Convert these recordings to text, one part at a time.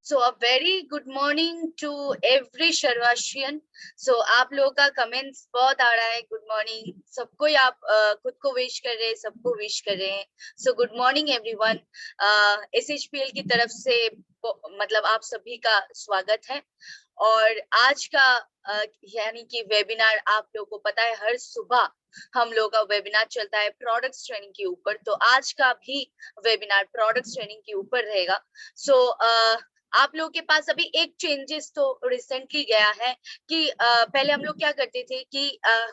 So a very good morning to every शर्वाशियन। So आप लोगों का कमेंट्स बहुत आ रहा है। गुड मॉर्निंग सबको ही आप खुद को विश कर रहे हैं, सबको विश कर रहे हैं। So good morning everyone. SHPL की तरफ से मतलब आप सभी का स्वागत है। और आज का यानी कि वेबिनार आप लोगों को पता है हर सुबह हम लोग का वेबिनार चलता है प्रोडक्ट्स ट्रेनिंग के ऊपर। तो आज का भी वेबिनार प्रोडक्ट्स ट्रेनिंग के ऊपर रहेगा। सो आप लोगों के पास अभी एक चेंजेस तो रिसेंटली गया है कि पहले हम लोग क्या करते थे कि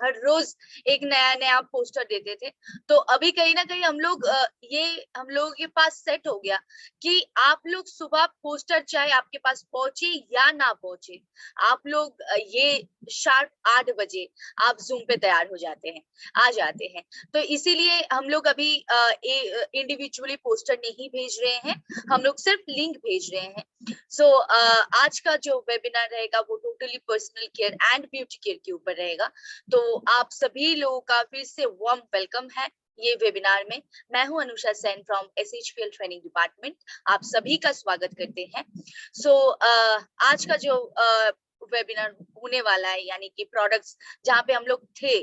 हर रोज एक नया नया पोस्टर देते थे। तो अभी कहीं ना कहीं ये हम लोगों के पास सेट हो गया कि आप लोग सुबह पोस्टर चाहे आपके पास पहुंचे या ना पहुंचे, आप लोग ये शार्प 8 बजे आप जूम पे तैयार हो जाते हैं, आ जाते हैं। तो इसीलिए हम लोग अभी इंडिविजुअली पोस्टर नहीं भेज रहे हैं, हम लोग सिर्फ लिंक भेज रहे हैं। सो आज का जो वेबिनार रहेगा वो totally personal care and beauty care के ऊपर रहेगा। तो आप सभी लोगों का फिर से वार्म वेलकम है ये वेबिनार में। मैं हूं Anusha sent from SHPL training department, आप सभी का स्वागत करते हैं। सो आज का जो वेबिनार होने वाला है यानी कि प्रोडक्ट्स जहाँ पे हम लोग थे,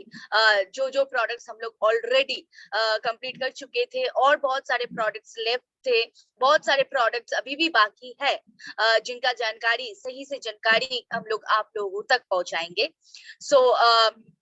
जो प्रोडक्ट्स हम लोग ऑलरेडी कंप्लीट कर चुके थे और बहुत सारे प्रोडक्ट्स लेफ्ट थे, बहुत सारे प्रोडक्ट्स अभी भी बाकी है, जिनका जानकारी सही से जानकारी हम लोग आप लोगों तक पहुंचाएंगे। सो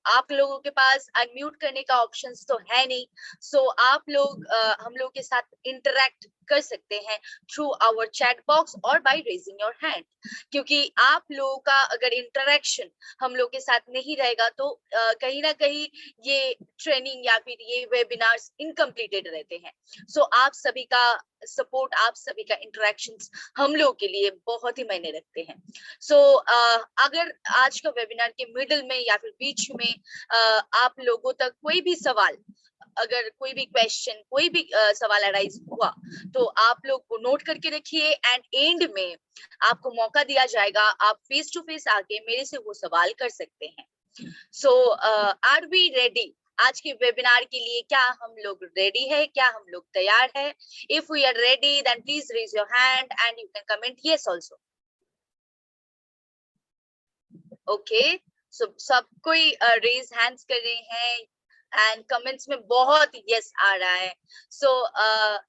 आप लोगों के पास अनम्यूट करने का ऑप्शंस तो है नहीं। सो आप लोग हम लोग के साथ इंटरेक्ट कर सकते हैं थ्रू आवर चैट बॉक्स और बाय रेजिंग योर हैंड। क्योंकि आप लोगों का अगर इंटरेक्शन हम लोग के साथ नहीं रहेगा तो कहीं ना कहीं ये ट्रेनिंग या फिर ये वेबिनार्स इनकम्प्लीटेड रहते हैं। सो आप सभी का सपोर्ट, आप सभी का इंटरेक्शंस हम लोग के लिए बहुत ही मायने रखते हैं। सो अगर आज का वेबिनार के मिडिल में या फिर बीच में आप लोगों तक कोई भी सवाल, अगर कोई भी क्वेश्चन, कोई भी सवाल अराइज हुआ तो आप लोग को नोट करके रखिए एंड एंड में आपको मौका दिया जाएगा, आप फेस टू फेस आके मेरे से वो सवाल कर सकते हैं। सो आर वी रेडी? आज के वेबिनार के लिए क्या हम लोग रेडी है? क्या हम लोग तैयार है? If we are ready then please raise your hand and you can comment yes also. Okay, so सब कोई रेज हैंड्स कर रहे हैं एंड कमेंट्स में बहुत यस आ रहा है। सो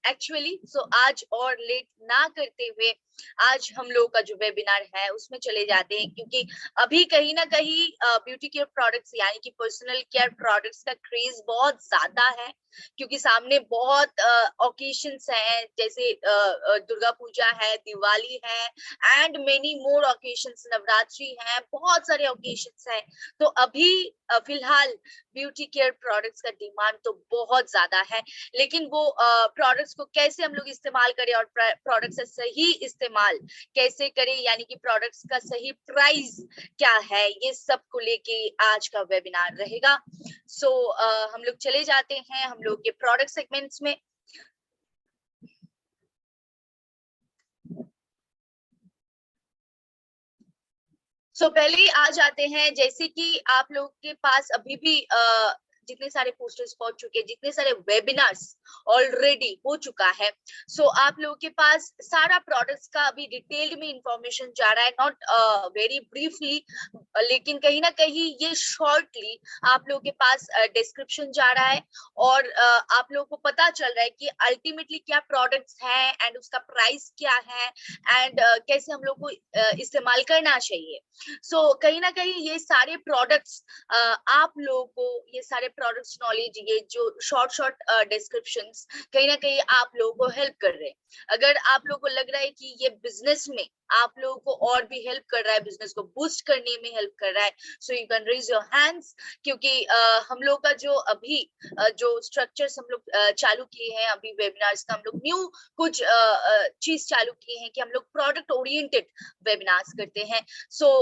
एक्चुअली आज और लेट ना करते हुए आज हम लोग का जो वेबिनार है उसमें चले जाते हैं, क्योंकि अभी कहीं ना कहीं ब्यूटी केयर प्रोडक्ट्स यानी कि पर्सनल केयर प्रोडक्ट्स का क्रेज बहुत ज्यादा है। क्योंकि सामने बहुत ओकेशंस हैं, जैसे दुर्गा पूजा है, दिवाली है and many more occasions, Navratri है, बहुत सारे ओकेशंस हैं। तो अभी फिलहाल ब्यूटी केयर प्रोडक्ट्स का डिमांड तो बहुत ज्यादा है, लेकिन वो प्रोडक्ट्स को कैसे हम लोग इस्तेमाल करें और प्रोडक्ट्स का सही इस्तेमाल कैसे करें, यानी कि प्रोडक्ट्स का सही प्राइस क्या है, ये सब को लेके आज का वेबिनार रहेगा। सो हम लोग चले जाते हैं हम लोग के प्रोडक्ट सेगमेंट्स में। पहले ही आ जाते हैं, जैसे कि आप लोग के पास अभी भी जितने सारे पोस्टर्स पहुंच चुके हैं, जितने सारे वेबिनार्स ऑलरेडी हो चुका है, आप लोगों के पास सारा प्रोडक्ट्स का अभी डिटेल्ड में इंफॉर्मेशन जा रहा है, नॉट वेरी ब्रीफली, लेकिन कहीं ना कहीं ये शॉर्टली आप लोगों के पास डिस्क्रिप्शन जा रहा है और आप लोगों को पता चल रहा है कि अल्टीमेटली क्या प्रोडक्ट्स हैं एंड उसका प्राइस क्या है एंड कैसे हम लोग को इस्तेमाल करना चाहिए। कहीं ना कहीं ये सारे प्रोडक्ट्स आप लोगों को, ये सारे प्रोडक्ट्स नॉलेज, ये जो शॉर्ट शॉर्ट डिस्क्रिप्शंस कहीं ना कहीं आप लोगों को हेल्प कर रहे हैं। अगर आप लोगों को लग रहा है कि ये बिजनेस में आप लोगों को और भी हेल्प कर रहा है, बिजनेस को बूस्ट करने में हेल्प कर रहा है, so you can raise your hands. क्योंकि हम लोग का जो अभी जो स्ट्रक्चर्स हम लोग चालू किए हैं, अभी वेबिनार्स का हम लोग न्यू कुछ चीज चालू किए हैं कि हम लोग प्रोडक्ट ओरिएंटेड वेबिनार्स करते हैं।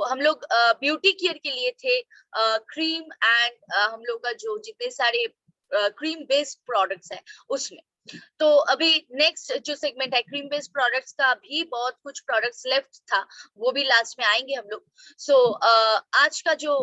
हम लोग ब्यूटी केयर के लिए थे क्रीम एंड हम लोग का जो जितने सारे क्रीम बेस्ड प्रोडक्ट्स है उसमें, तो अभी नेक्स्ट जो सेगमेंट है क्रीम बेस्ड प्रोडक्ट्स का, भी बहुत कुछ प्रोडक्ट्स लेफ्ट था, वो भी लास्ट में आएंगे हम लोग। सो आज का जो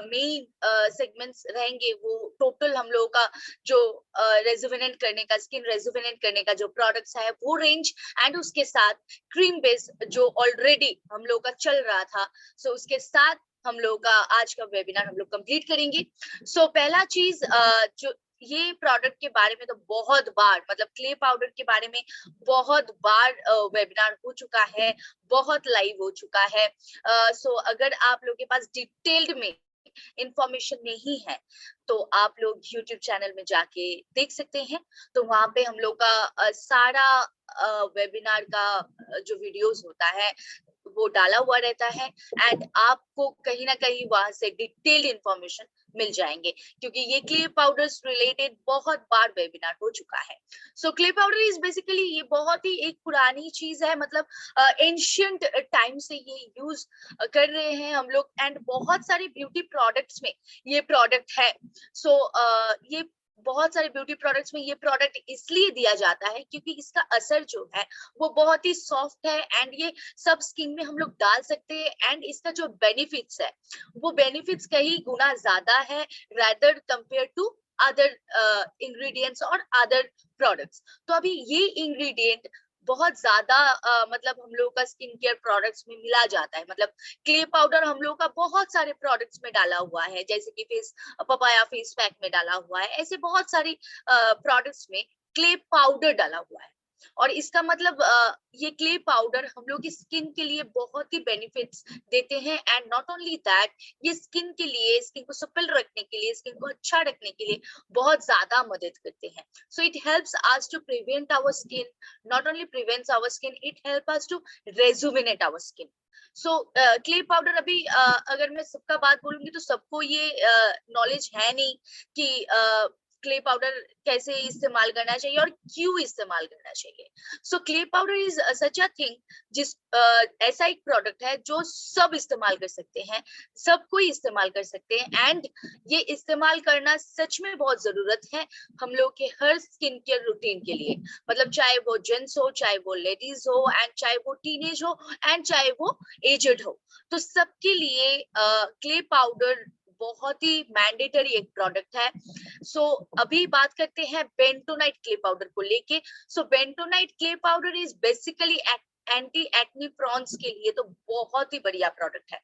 मेन सेगमेंट्स रहेंगे वो टोटल हम लोगों का जो रेजुवेनेट करने का, स्किन रेजुवेनेट करने का जो प्रोडक्ट्स है वो रेंज, एंड उसके साथ क्रीम बेस्ड जो ऑलरेडी हम लोग का चल रहा था, सो उसके साथ हम लोग का आज का वेबिनार हम लोग कंप्लीट करेंगे। सो पहला चीज जो ये प्रोडक्ट के बारे में तो बहुत बार, मतलब क्ले पाउडर के बारे में बहुत बार वेबिनार हो चुका है, बहुत लाइव हो चुका है। सो अगर आप लोग के पास डिटेल्ड में इंफॉर्मेशन नहीं है तो आप लोग YouTube चैनल में जाके देख सकते हैं। तो वहां पे हम लोग का सारा वेबिनार का जो वीडियोस होता है वो डाला हुआ रहता है, एंड आपको कहीं ना कहीं वहां से डिटेल्ड इंफॉर्मेशन मिल जाएंगे, क्योंकि ये क्ले पाउडर्स रिलेटेड बहुत बार वेबिनार हो चुका है। सो क्ले पाउडर इज बेसिकली, ये बहुत ही एक पुरानी चीज है, मतलब एंशियंट टाइम से ये यूज कर रहे हैं हम लोग, एंड बहुत सारे ब्यूटी प्रोडक्ट्स में ये प्रोडक्ट है। सो ये बहुत सारे ब्यूटी प्रोडक्ट्स में ये प्रोडक्ट इसलिए दिया जाता है क्योंकि इसका असर जो है वो बहुत ही सॉफ्ट है, एंड ये सब स्किन में हम लोग डाल सकते हैं, एंड इसका जो बेनिफिट्स है वो बेनिफिट्स कई गुना ज्यादा है rather compared to other ingredients और अदर प्रोडक्ट्स। तो अभी ये इंग्रेडिएंट बहुत ज्यादा मतलब हम लोग का स्किन केयर प्रोडक्ट्स में मिला जाता है, मतलब क्ले पाउडर हम लोग का बहुत सारे प्रोडक्ट्स में डाला हुआ है, जैसे कि फेस पपाया फेस पैक में डाला हुआ है, ऐसे बहुत सारी प्रोडक्ट्स में क्ले पाउडर डाला हुआ है। और इसका मतलब ये क्ले पाउडर हम लोग की स्किन के लिए बहुत ही बेनिफिट्स देते हैं, एंड नॉट ओनली दैट, ये स्किन के लिए, स्किन को सप्पल रखने के लिए, स्किन को अच्छा रखने के लिए बहुत ज्यादा मदद करते हैं। So it helps us to prevent our skin, not only prevents our skin, it help us to rejuvenate our skin. So clay powder अभी अगर मैं सबका बात बोलूंगी तो सबको ये नॉलेज है नहीं कि क्ले पाउडर कैसे इस्तेमाल करना चाहिए और क्यों इस्तेमाल करना चाहिए। So clay powder is such a thing, जिस ऐसा एक प्रोडक्ट है जो सब इस्तेमाल कर सकते हैं, सब कोई इस्तेमाल कर सकते हैं, एंड ये इस्तेमाल करना सच में बहुत जरूरत है हम लोग के हर स्किन केयर रूटीन के लिए, मतलब चाहे वो जेंट्स हो, चाहे वो लेडीज हो, एंड चाहे वो टीनेज हो, एंड चाहे वो एजेड हो, तो सबके लिए क्ले पाउडर बहुत ही मैंडेटरी एक प्रोडक्ट है। सो अभी बात करते हैं बेंटोनाइट क्ले पाउडर को लेके। So bentonite clay powder is basically anti acne prones के लिए तो बहुत ही बढ़िया प्रोडक्ट है।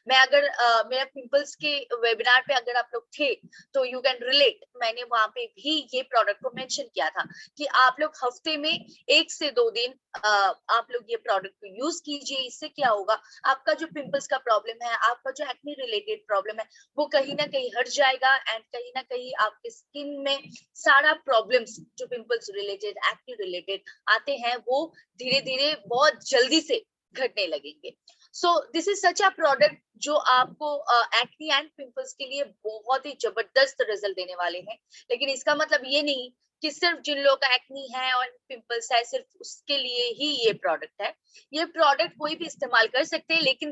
मैं अगर मेरा पिंपल्स के वेबिनार पे अगर आप लोग थे तो यू कैन रिलेट, मैंने वहां पे भी ये प्रोडक्ट को मेंशन किया था कि आप लोग हफ्ते में 1 से 2 दिन आप लोग ये प्रोडक्ट को यूज कीजिए। इससे क्या होगा, आपका जो पिंपल्स का प्रॉब्लम है, आपका जो एक्ने रिलेटेड प्रॉब्लम है, वो कहीं ना कहीं हट जाएगा, एंड कहीं ना कहीं आपके स्किन में सारा प्रॉब्लम्स जो पिंपल्स रिलेटेड, एक्ने रिलेटेड आते हैं, वो धीरे धीरे बहुत जल्दी से घटने लगेंगे। सो this is such a product जो आपको एक्ने एंड पिंपल्स के लिए बहुत ही जबरदस्त रिजल्ट देने वाले हैं। लेकिन इसका मतलब ये नहीं कि सिर्फ जिन लोगों का एक्नी है और पिंपल्स है सिर्फ उसके लिए ही ये प्रोडक्ट है। ये प्रोडक्ट कोई भी इस्तेमाल कर सकते हैं, लेकिन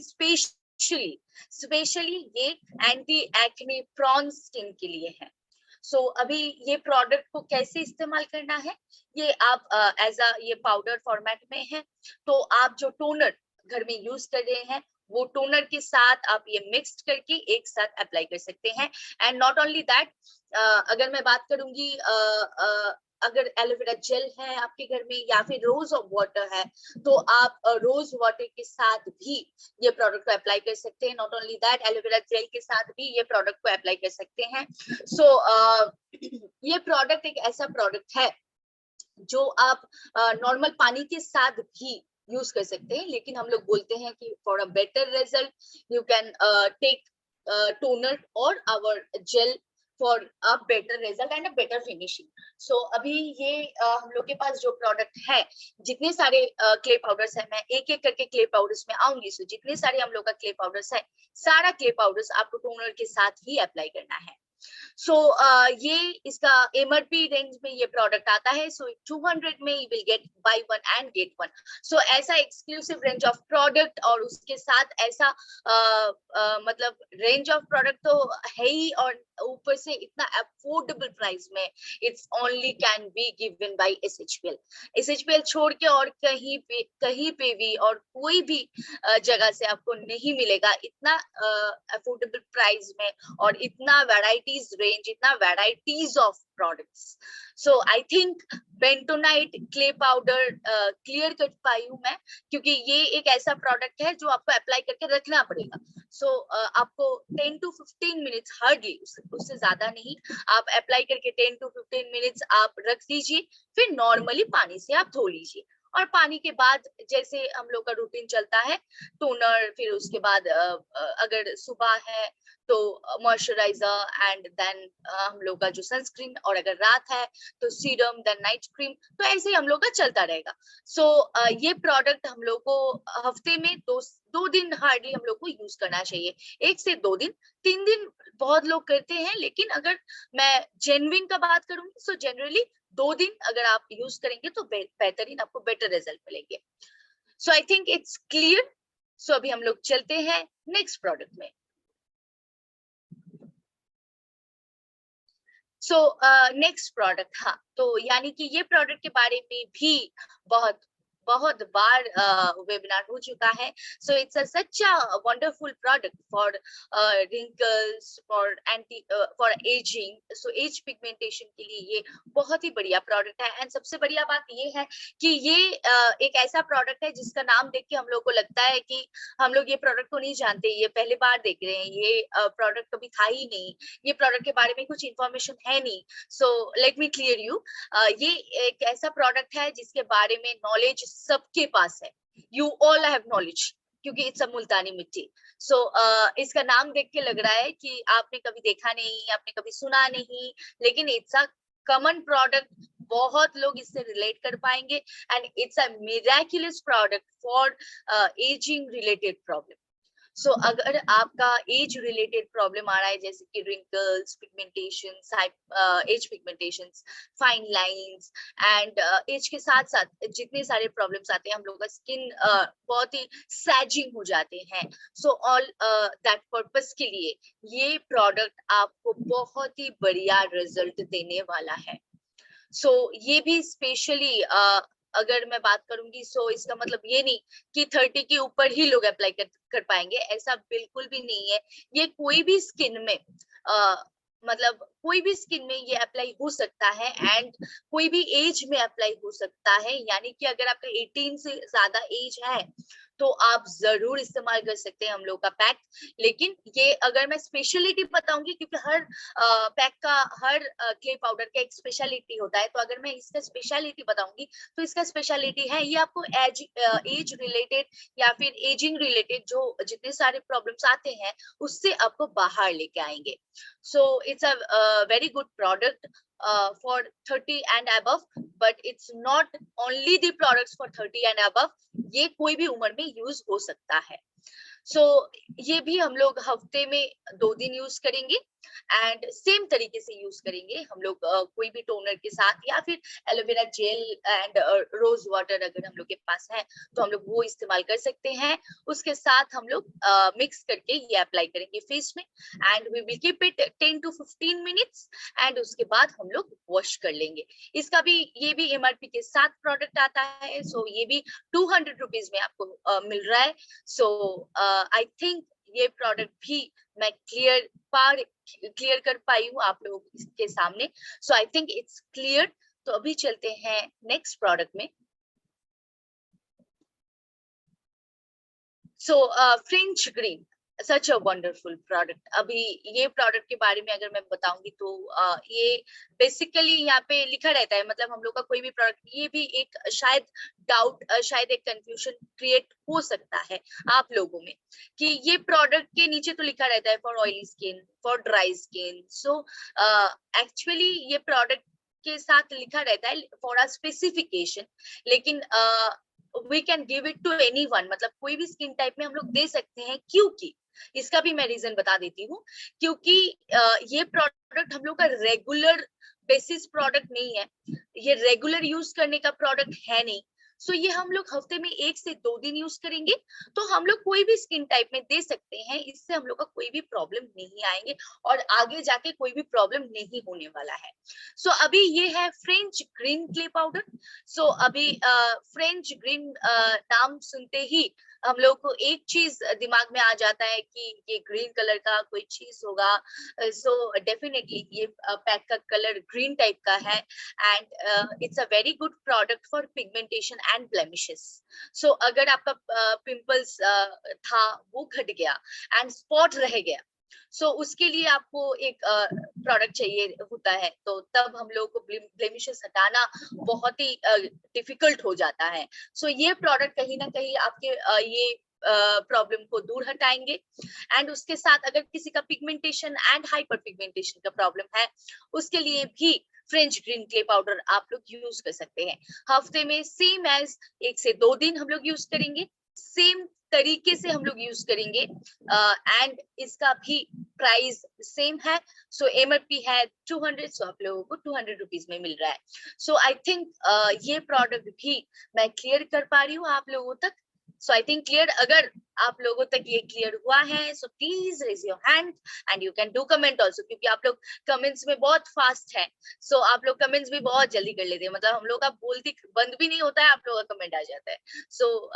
स्पेशली ये एंटी एक्ने प्रॉन स्किन के लिए है। सो अभी ये प्रोडक्ट को कैसे इस्तेमाल करना है, ये आप एज अ ये पाउडर फॉर्मेट में है, तो आप जो टोनर घर में यूज कर रहे हैं वो टोनर के साथ आप ये मिक्स्ड करके एक साथ अप्लाई कर सकते हैं। एंड नॉट ओनली दैट, अगर मैं बात करूंगी अगर एलोवेरा जेल है आपके घर में या फिर रोज वाटर है, तो आप रोज वाटर के साथ भी ये प्रोडक्ट को अप्लाई कर सकते हैं। Not only that, aloe vera gel के साथ भी ये प्रोडक्ट को अप्लाई कर सकते हैं। सो ये प्रोडक्ट एक ऐसा प्रोडक्ट है जो आप नॉर्मल पानी के साथ भी यूज कर सकते हैं, लेकिन हम लोग बोलते हैं कि for a better result you can take toner or our gel for a better result and a better finishing. So अभी ये हम लोग के पास जो प्रोडक्ट है, जितने सारे क्ले पाउडर्स है, मैं एक एक करके क्ले पाउडर्स में आऊंगी। सो जितने सारे हम लोग का क्ले पाउडर्स है, सारा क्ले पाउडर्स आपको टोनर के साथ ही अप्लाई करना है। सो ये इसका एमआरपी रेंज में ये प्रोडक्ट आता है, सो 200 में you will get buy one and get one. So ऐसा एक्सक्लूसिव रेंज ऑफ प्रोडक्ट और उसके साथ ऐसा मतलब रेंज ऑफ प्रोडक्ट तो है ही, और ऊपर से इतना अफोर्डेबल प्राइस में it's only can be given by SHPL. SHPL छोड़ के और कहीं पे भी और कोई भी जगह से आपको नहीं मिलेगा इतना अफोर्डेबल प्राइस में और इतना वैरायटीज रेंज, इतना varieties of products. So I think bentonite clay powder clear कर पाई हूँ मैं, क्योंकि ये एक ऐसा प्रोडक्ट है जो आपको अप्लाई करके रखना पड़ेगा। सो आपको 10 to 15 मिनट्स, हार्डली उससे ज्यादा नहीं, आप अप्लाई करके 10 to 15 मिनट्स आप रख दीजिए, फिर नॉर्मली पानी से आप धो लीजिए। और पानी के बाद जैसे हम लोग का रूटीन चलता है, टोनर, फिर उसके बाद अगर सुबह है तो मॉइस्चराइजर एंड देन हम लोग का जो सनस्क्रीन, और अगर रात है तो सीरम, देन नाइट क्रीम। तो ऐसे ही हम लोग का चलता रहेगा। सो ये प्रोडक्ट हम लोग को हफ्ते में दो दिन हार्डली हम लोग को यूज करना चाहिए, 1 से 2 दिन। 3 दिन बहुत लोग करते हैं, लेकिन अगर मैं जेन्युइन का बात करूंगी सो जनरली 2 दिन अगर आप यूज करेंगे तो बेहतरीन आपको बेटर रिजल्ट मिलेंगे। सो आई थिंक इट्स क्लियर। सो अभी हम लोग चलते हैं नेक्स्ट प्रोडक्ट में। सो नेक्स्ट प्रोडक्ट, हाँ, तो यानी कि ये प्रोडक्ट के बारे में भी बहुत बहुत बार वेबिनार हो चुका है। So it's such a wonderful product for wrinkles, for anti, for ageing. So age pigmentation के लिए ये बहुत ही बढ़िया प्रोडक्ट है। एंड सबसे बढ़िया बात ये है कि ये एक ऐसा प्रोडक्ट है जिसका नाम देख के हम लोग को लगता है कि हम लोग ये प्रोडक्ट को नहीं जानते, ये पहली बार देख रहे हैं, ये प्रोडक्ट कभी था ही नहीं, ये प्रोडक्ट के बारे में कुछ इंफॉर्मेशन है नहीं। So let me clear you, ये एक ऐसा प्रोडक्ट है जिसके बारे में नॉलेज सबके पास है। यू ऑल हैव नॉलेज, क्योंकि इट्स अ मुल्तानी मिट्टी। सो इसका नाम देख के लग रहा है कि आपने कभी देखा नहीं, आपने कभी सुना नहीं, लेकिन इट्स अ कॉमन प्रोडक्ट, बहुत लोग इससे रिलेट कर पाएंगे। And it's a miraculous product for ageing related problem. So अगर आपका एज रिलेटेड प्रॉब्लम आ रहा है, जैसे कि wrinkles, pigmentation, age pigmentation, fine lines, and age के साथ साथ जितने सारे प्रॉब्लम्स आते हैं, हम लोग का स्किन बहुत ही सैजिंग हो जाते हैं। सो ऑल दैट पर्पस के लिए ये प्रोडक्ट आपको बहुत ही बढ़िया रिजल्ट देने वाला है। सो ये भी स्पेशली अगर मैं बात करूंगी, सो इसका मतलब ये नहीं कि 30 के ऊपर ही लोग अप्लाई कर पाएंगे, ऐसा बिल्कुल भी नहीं है। ये कोई भी स्किन में मतलब कोई भी स्किन में ये अप्लाई हो सकता है, एंड कोई भी एज में अप्लाई हो सकता है। यानी कि अगर आपका 18 से ज्यादा एज है तो आप जरूर इस्तेमाल कर सकते हैं हम लोग का पैक। लेकिन ये अगर मैं स्पेशलिटी बताऊंगी, क्योंकि हर पैक का, हर क्ले पाउडर का एक स्पेशलिटी होता है, तो अगर मैं इसका स्पेशलिटी बताऊंगी तो इसका स्पेशलिटी है ये आपको एज रिलेटेड या फिर एजिंग रिलेटेड जो जितने सारे प्रॉब्लम्स आते हैं उससे आपको बाहर लेके आएंगे। सो it's a very good product for 30 and above, but it's not only the products for 30 and above, ये कोई भी उम्र में यूज हो सकता है। सो ये भी हम लोग हफ्ते में 2 दिन यूज करेंगे, एंड सेम तरीके से यूज करेंगे हम लोग कोई भी टोनर के साथ, या फिर aloe vera gel and rose water अगर हम लोग के पास है तो हम लोग वो इस्तेमाल कर सकते हैं। उसके साथ हम लोग मिक्स करके ये अप्लाई करेंगे फेस में, and we will keep it 10 to 15 minutes, and उसके बाद हम लोग वॉश कर लेंगे। इसका भी, ये भी एमआरपी के साथ प्रोडक्ट आता है। सो ये भी 200 रुपीज में आपको मिल रहा है। सो आई थिंक ये प्रोडक्ट भी मैं क्लियर कर पाई हूँ आप लोगों के सामने। सो आई थिंक इट्स क्लियर। तो अभी चलते हैं नेक्स्ट प्रोडक्ट में। सो French green, such a wonderful product. अभी ये प्रोडक्ट के बारे में अगर मैं बताऊंगी तो ये बेसिकली यहाँ पे लिखा रहता है, मतलब हम लोग का कोई भी प्रोडक्ट, ये भी एक शायद डाउट, शायद एक कंफ्यूजन क्रिएट हो सकता है आप लोगों में कि ये प्रोडक्ट के नीचे तो लिखा रहता है for oily skin, for dry skin. So actually ये प्रोडक्ट के साथ लिखा रहता है फॉर अ स्पेसिफिकेशन, लेकिन we can give it to anyone, मतलब कोई भी स्किन टाइप में हम लोग दे सकते हैं, क्योंकि इसका भी मैं रीजन बता देती हूँ, क्योंकि ये प्रोडक्ट हम लोग का रेगुलर बेसिस प्रोडक्ट नहीं है, ये रेगुलर यूज करने का प्रोडक्ट है नहीं। सो ये हम लोग हफ्ते में 1 से 2 दिन यूज करेंगे, तो हम लोग कोई भी स्किन टाइप में दे सकते हैं, इससे हम लोग का कोई भी प्रॉब्लम नहीं आएंगे और आगे जाके कोई भी प्रॉब्लम नहीं होने वाला है। सो अभी ये है फ्रेंच ग्रीन क्ले पाउडर। सो अभी फ्रेंच ग्रीन नाम सुनते ही हम लोग को एक चीज दिमाग में आ जाता है कि ये ग्रीन कलर का कोई चीज होगा। सो डेफिनेटली ये पैक का कलर ग्रीन टाइप का है, and it's a very good product for pigmentation and blemishes. So अगर आपका पिंपल्स था वो घट गया एंड स्पॉट रह गया, सो उसके लिए आपको एक प्रोडक्ट चाहिए होता है, तो तब हम लोग को ब्लेमिशेस हटाना बहुत ही डिफिकल्ट हो जाता है। सो ये प्रोडक्ट कहीं ना कहीं आपके ये प्रॉब्लम को दूर हटाएंगे। एंड उसके साथ अगर किसी का पिगमेंटेशन एंड हाइपर पिगमेंटेशन का प्रॉब्लम है, उसके लिए भी फ्रेंच ग्रीन क्ले पाउडर आप लोग यूज कर सकते हैं। हफ्ते में सेम एज 1 से 2 दिन हम लोग यूज करेंगे, सेम तरीके से हम लोग यूज करेंगे, एंड इसका भी प्राइस सेम है। सो एमआरपी है 200, सो आप लोगों को 200 रुपीज में मिल रहा है। सो आई थिंक ये प्रोडक्ट भी मैं क्लियर कर पा रही हूँ आप लोगों तक। सो आई थिंक क्लियर, अगर आप लोगों तक ये क्लियर हुआ है so please raise your hand and you can do comment also, क्योंकि आप लोग कमेंट्स में बहुत फास्ट है। सो आप लोग कमेंट्स भी बहुत जल्दी कर लेते हैं, मतलब हम लोग का बोलती बंद भी नहीं होता है, आप लोगों का कमेंट आ जाता है। सो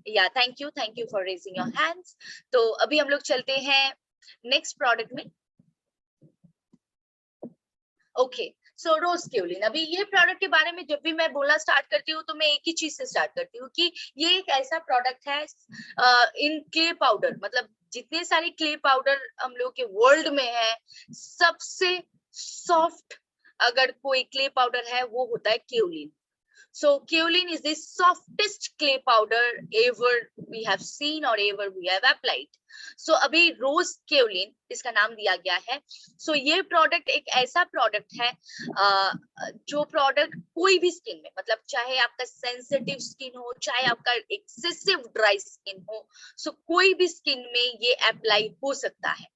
या thank you for raising your hands. तो अभी हम लोग चलते हैं नेक्स्ट प्रोडक्ट में। ओके, सो रोज क्यूलिन। अभी ये प्रोडक्ट के बारे में जब भी मैं बोलना स्टार्ट करती हूँ तो मैं एक ही चीज से स्टार्ट करती हूँ कि ये एक ऐसा प्रोडक्ट है इन क्ले पाउडर, मतलब जितने सारे क्ले पाउडर हम लोग के वर्ल्ड में है, सबसे सॉफ्ट अगर कोई क्ले पाउडर है वो होता है क्यूलिन। So kaolin is the softest clay powder ever we have seen or ever we have applied. So अभी रोज केओलिन इसका नाम दिया गया है। So ये प्रोडक्ट एक ऐसा प्रोडक्ट है जो प्रोडक्ट कोई भी स्किन में, मतलब चाहे आपका सेंसिटिव स्किन हो, चाहे आपका एक्सेसिव ड्राई स्किन हो, so कोई भी स्किन में ये अप्लाई हो सकता है।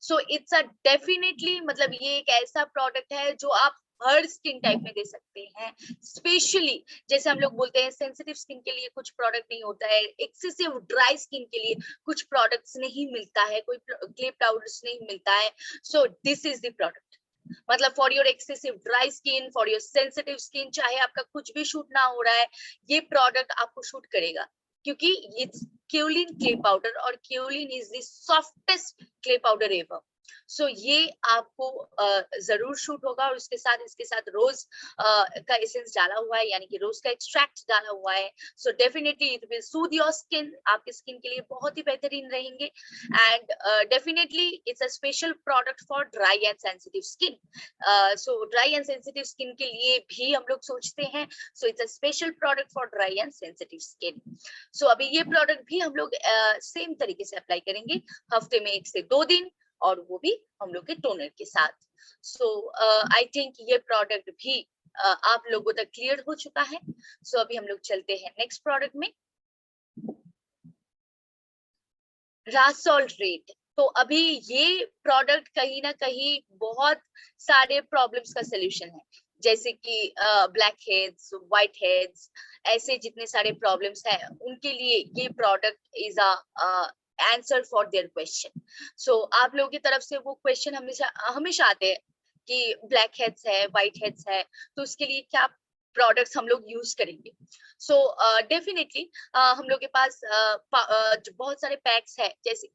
सो इट्स अ डेफिनेटली, मतलब ये एक ऐसा प्रोडक्ट है जो आप हर स्किन टाइप में दे सकते हैं। स्पेशली जैसे हम लोग बोलते हैं सेंसिटिव स्किन के लिए कुछ प्रोडक्ट नहीं होता है, एक्सेसिव ड्राई स्किन के लिए कुछ प्रोडक्ट्स नहीं मिलता है, कोई क्ले पाउडर्स नहीं मिलता है। So this is the product, मतलब for your excessive dry skin, for your sensitive skin, चाहे आपका कुछ भी शूट ना हो रहा है, ये प्रोडक्ट आपको शूट करेगा, क्योंकि इट्स केओलिन क्ले पाउडर और kaolin is the softest clay powder ever. So ये आपको जरूर शूट होगा, और उसके साथ इसके साथ रोज का एसेंस डाला हुआ है, यानी कि रोज का एक्सट्रैक्ट डाला हुआ है। So definitely it will soothe your skin, आपके स्किन के लिए बहुत ही बेहतरीन रहेंगे। And definitely it's a special product for dry and sensitive skin. So dry and sensitive skin के लिए भी हम लोग सोचते हैं, so it's a special product for dry and sensitive skin. So अभी ये प्रोडक्ट भी हम लोग सेम तरीके से अप्लाई करेंगे, हफ्ते में 1 से 2 दिन, और वो भी हम लोग के टोनर के साथ। सो आई थिंक ये प्रोडक्ट भी आप लोगों तक क्लियर हो चुका है। सो अभी हम लोग चलते हैं नेक्स्ट प्रोडक्ट में, रासोल रेड। तो अभी ये प्रोडक्ट कहीं ना कहीं बहुत सारे प्रॉब्लम्स का सोल्यूशन है, जैसे कि ब्लैक हेड्स, व्हाइट हेड्स, ऐसे जितने सारे प्रॉब्लम्स हैं उनके लिए ये product is a answer for their question. So आप लोगों की तरफ से वो क्वेश्चन हमेशा हमेशा आते हैं कि ब्लैक हेड्स है, व्हाइट हेड्स है, तो उसके लिए क्या प्रोडक्ट्स हम लोग यूज करेंगे। सो डेफिनेटली हम लोग के पास बहुत सारे पैक्स है, जैसे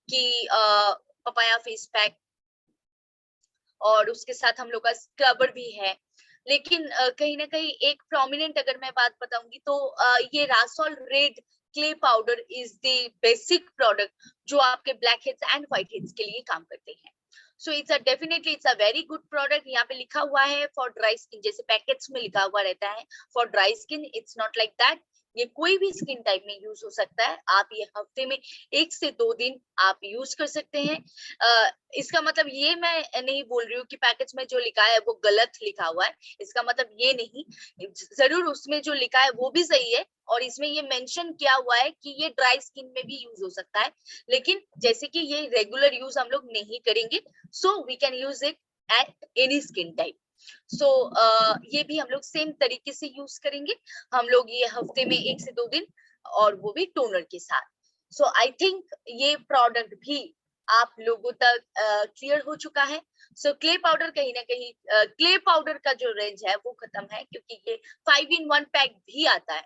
कि पपाया फेस पैक, और उसके साथ हम लोग का स्क्रबर भी है। लेकिन कहीं ना कहीं एक प्रोमिनेंट अगर मैं बात बताऊंगी तो ये rhassoul red clay powder is the basic product जो आपके blackheads and whiteheads के लिए काम करते हैं। So it's a definitely it's a very good product. यहाँ पे लिखा हुआ है फॉर ड्राई स्किन, जैसे पैकेट्स में लिखा हुआ रहता है for dry skin, it's not like that. ये कोई भी स्किन टाइप में यूज हो सकता है। आप ये हफ्ते में 1 से 2 दिन आप यूज कर सकते हैं। इसका मतलब ये मैं नहीं बोल रही हूँ कि पैकेज में जो लिखा है वो गलत लिखा हुआ है, इसका मतलब ये नहीं, जरूर उसमें जो लिखा है वो भी सही है और इसमें ये मेंशन किया हुआ है कि ये ड्राई स्किन में भी यूज हो सकता है, लेकिन जैसे कि ये रेगुलर यूज हम लोग नहीं करेंगे, so we can use it at any skin type. So ये भी हम लोग सेम तरीके से यूज करेंगे, हम लोग ये हफ्ते में 1 से 2 दिन, और वो भी टोनर के साथ। सो आई थिंक ये प्रोडक्ट भी आप लोगों तक क्लियर हो चुका है। सो क्ले पाउडर कहीं ना कहीं, क्ले पाउडर का जो रेंज है वो खत्म है, क्योंकि ये 5 in 1 पैक भी आता है,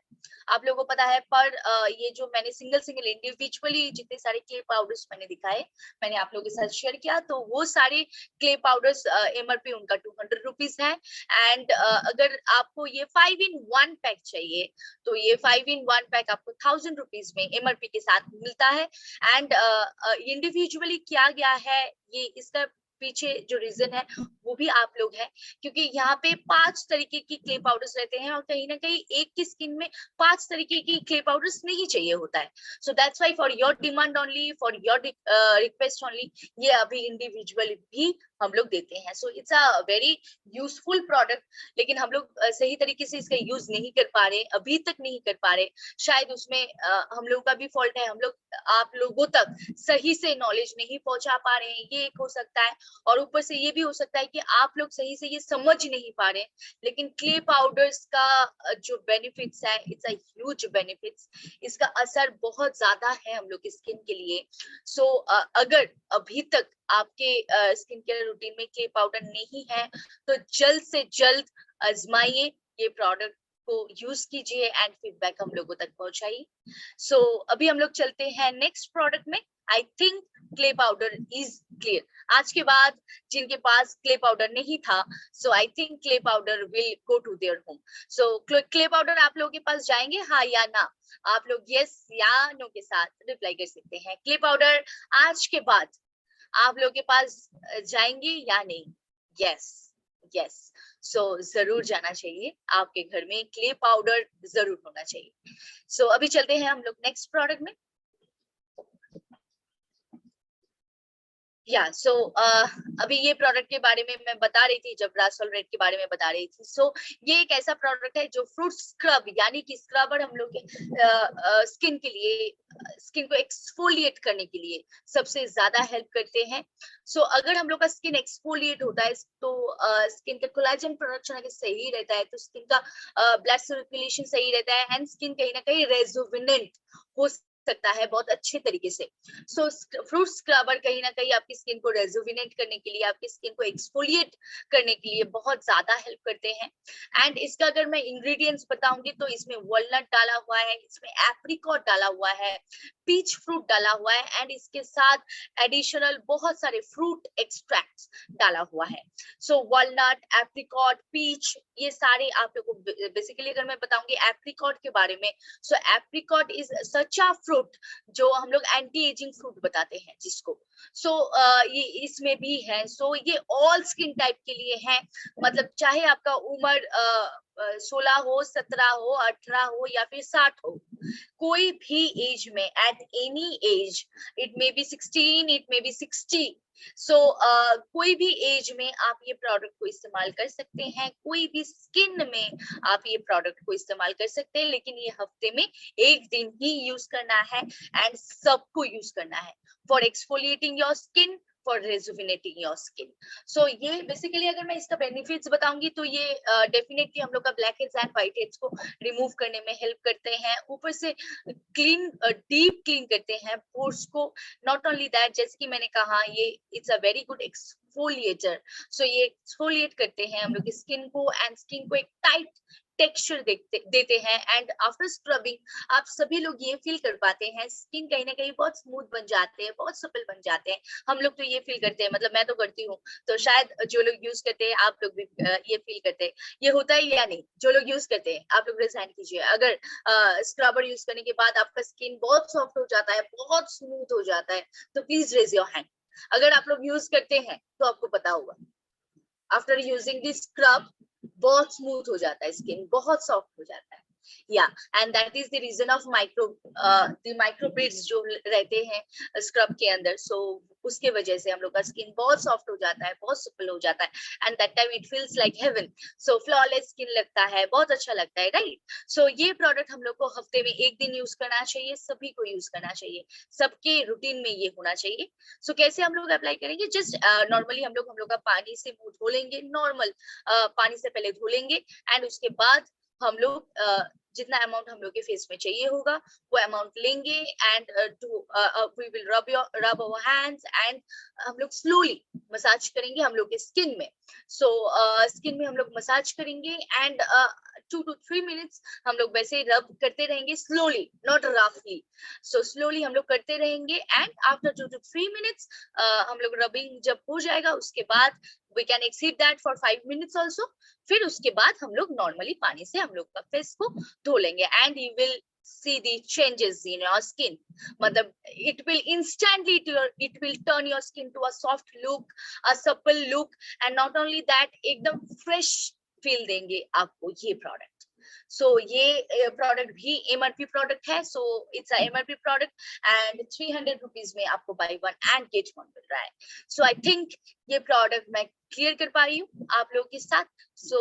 आप लोगों को पता है। पर ये जो मैंने सिंगल सिंगल इंडिविजुअली जितने सारे क्ले पाउडर्स मैंने दिखाए, मैंने आप लोगों के साथ शेयर किया, तो वो सारे क्ले पाउडर्स एमआरपी उनका 200 रुपीज है। एंड अगर आपको ये 5 in 1 पैक चाहिए, तो ये 5 in 1 पैक आपको 1000 रुपीज में एमआरपी के साथ मिलता है। एंड इंडिविजुअली किया गया है, ये इसका पीछे जो रीजन है वो भी आप लोग हैं, क्योंकि यहाँ पे 5 तरीके की क्ले पाउडर्स रहते हैं, और कहीं ना कहीं एक की स्किन में 5 तरीके की क्ले पाउडर्स नहीं चाहिए होता है। सो that's why for your demand only, for your request only, ये अभी इंडिविजुअल भी हम लोग देते हैं। So it's a very useful product, लेकिन हम लोग सही तरीके से इसका यूज नहीं कर पा रहे, अभी तक नहीं कर पा रहे। शायद उसमें हम लोग का भी फॉल्ट है, हम लोग आप लोगों तक सही से नॉलेज नहीं पहुंचा पा रहे हैं, ये एक हो सकता है। और ऊपर से ये भी हो सकता है कि आप लोग सही से ये समझ नहीं पा रहे। लेकिन क्ले पाउडर्स का जो बेनिफिट्स है, इट्स अ ह्यूज बेनिफिट्स, इसका असर बहुत ज्यादा है हम लोग की स्किन के लिए। सो अगर अभी तक आपके स्किन केयर रूटीन में क्ले पाउडर नहीं है, तो जल्द से जल्द आजमाइए ये प्रोडक्ट को, यूज कीजिए एंड फीडबैक हम लोगों तक पहुंचाइए। सो अभी हम लोग चलते हैं नेक्स्ट प्रोडक्ट में। I think clay powder is clear. आज के बाद जिनके पास क्ले पाउडर नहीं था, so I think clay powder will go to their home. So clay powder आप लोगों के पास जाएंगे, हाँ या ना? आप लोग यस या नो के साथ रिप्लाई कर सकते हैं। क्ले पाउडर आज के बाद आप लोग के पास जाएंगे या नहीं? Yes, yes. सो जरूर जाना चाहिए, आपके घर में क्ले पाउडर जरूर होना चाहिए। सो अभी चलते हैं हम लोग नेक्स्ट प्रोडक्ट में। या सो अभी ये प्रोडक्ट के बारे में मैं बता रही थी, जब रासोल रेड के बारे में बता रही थी। सो ये एक ऐसा प्रोडक्ट है जो फ्रूट स्क्रब, यानी कि स्क्रबर हम लोग के स्किन के लिए, स्किन को एक्सफोलिएट करने के लिए सबसे ज्यादा हेल्प करते हैं। सो अगर हम लोग का स्किन एक्सफोलिएट होता है, तो स्किन का कोलेजन प्रोडक्शन अगर सही रहता है, तो स्किन का ब्लड सर्कुलेशन सही रहता है, एंड स्किन कहीं ना कहीं रेजुविनेंट हो सकता है बहुत अच्छे तरीके से। सो फ्रूट स्क्रबर कहीं ना कहीं आपकी स्किन को रेजुविनेट करने के लिए, आपकी स्किन को एक्सफोलिएट करने के लिए बहुत ज्यादा हेल्प करते हैं। एंड इसका अगर मैं इंग्रेडिएंट्स बताऊंगी, तो इसमें वॉलनट डाला हुआ है, इसमें एप्रिकॉट डाला हुआ है, पीच फ्रूट डाला हुआ है, एंड इसके साथ एडिशनल बहुत सारे फ्रूट एक्सट्रैक्ट्स डाला हुआ है। सो वॉलनट, एप्रिकॉट, पीच, ये सारे आप लोगों को बेसिकली अगर मैं बताऊंगी एप्रिकॉट के बारे में, so apricot is such a fruit जो हम लोग एंटी एजिंग फ्रूट बताते हैं जिसको। सो ये इसमें भी है। सो ये ऑल स्किन टाइप के लिए है, मतलब चाहे आपका उम्र 16 हो, 17 हो, 18 हो या फिर 60 हो, कोई भी एज में, eight any as, it may be 16, it may be 60। सो कोई भी एज में आप ये प्रोडक्ट को इस्तेमाल कर सकते हैं, कोई भी स्किन में आप ये प्रोडक्ट को इस्तेमाल कर सकते हैं, लेकिन ये हफ्ते में 1 दिन ही यूज करना है, एंड सबको यूज करना है for exfoliating your skin, for rejuvenating your skin. So ये बेसिकली अगर मैं इसका बेनिफिट्स बताऊंगी, तो ये डेफिनेटली हम लोग का black heads and white heads को रिमूव करने में हेल्प करते हैं, ऊपर से क्लीन, डीप क्लीन करते हैं पोर्स को। नॉट ओनली दैट, जैसे कि मैंने कहा, ये it's a very good exfoliator. So ये एक्सफोलिएट करते हैं हम लोग की स्किन को, एंड स्किन को एक टाइट टेक्सचर देते हैं। एंड आफ्टर स्क्रबिंग आप सभी लोग ये फील कर पाते हैं, स्किन कहीं ना कहीं बहुत स्मूथ बन जाते हैं, बहुत सपल बन जाते हैं। हम लोग तो ये फील करते हैं, मतलब मैं तो करती हूँ, तो शायद जो लोग यूज करते हैं आप लोग भी ये फील करते हैं। ये होता है या नहीं? जो लोग यूज करते हैं आप लोग रिजाइन कीजिए। अगर स्क्रबर यूज करने के बाद आपका स्किन बहुत सॉफ्ट हो जाता है, बहुत स्मूथ हो जाता है, तो प्लीज रेज योर हैंड। अगर आप लोग यूज करते हैं तो आपको पता होगा, आफ्टर यूजिंग दिस स्क्रब बहुत स्मूथ हो जाता है, स्किन बहुत सॉफ्ट हो जाता है। या and that is the reason of microbeads जो रहते हैं स्क्रब के अंदर, सो उसके वजह से हम लोग का स्किन बहुत सॉफ्ट हो जाता है, बहुत सुपल हो जाता है and that time it feels like heaven, so flawless skin लगता है, बहुत अच्छा लगता है, राइट। सो ये प्रोडक्ट हम लोग को हफ्ते में एक दिन यूज करना चाहिए, सभी को यूज करना चाहिए, सबके रूटीन में ये होना चाहिए। सो कैसे हम लोग अप्लाई करेंगे, जस्ट नॉर्मली हम लोग का पानी से मुंह धो लेंगे, नॉर्मल पानी से पहले धो लेंगे एंड उसके बाद हम लोग जितना अमाउंट हम लोग के फेस में चाहिए होगा वो अमाउंट लेंगे and we will rub our hands and हम लोग स्लोली मसाज करेंगे हम लोग के स्किन में। सो स्किन में हम लोग मसाज करेंगे एंड 2 to 3 मिनट्स हम लोग वैसे रब करते रहेंगे, स्लोली, नॉट रफली। सो स्लोली हम लोग करते रहेंगे एंड आफ्टर 2 to 3 मिनट्स हम लोग रबिंग जब हो जाएगा उसके बाद we can exceed that for 5 minutes also, फिर उसके बाद हम लोग नॉर्मली पानी से हम लोग का फेस को धो लेंगे and you will see the changes in your skin, मतलब it will instantly it will turn your skin to a soft look, a supple look and not only that एकदम fresh feel देंगे आपको ये product. So ये product भी MRP product है, so it's a MRP product and 300 rupees में आपको buy one and get one मिल रहा है। सो आई थिंक ये प्रोडक्ट मैं क्लियर कर पा रही हूँ आप लोगों के साथ। सो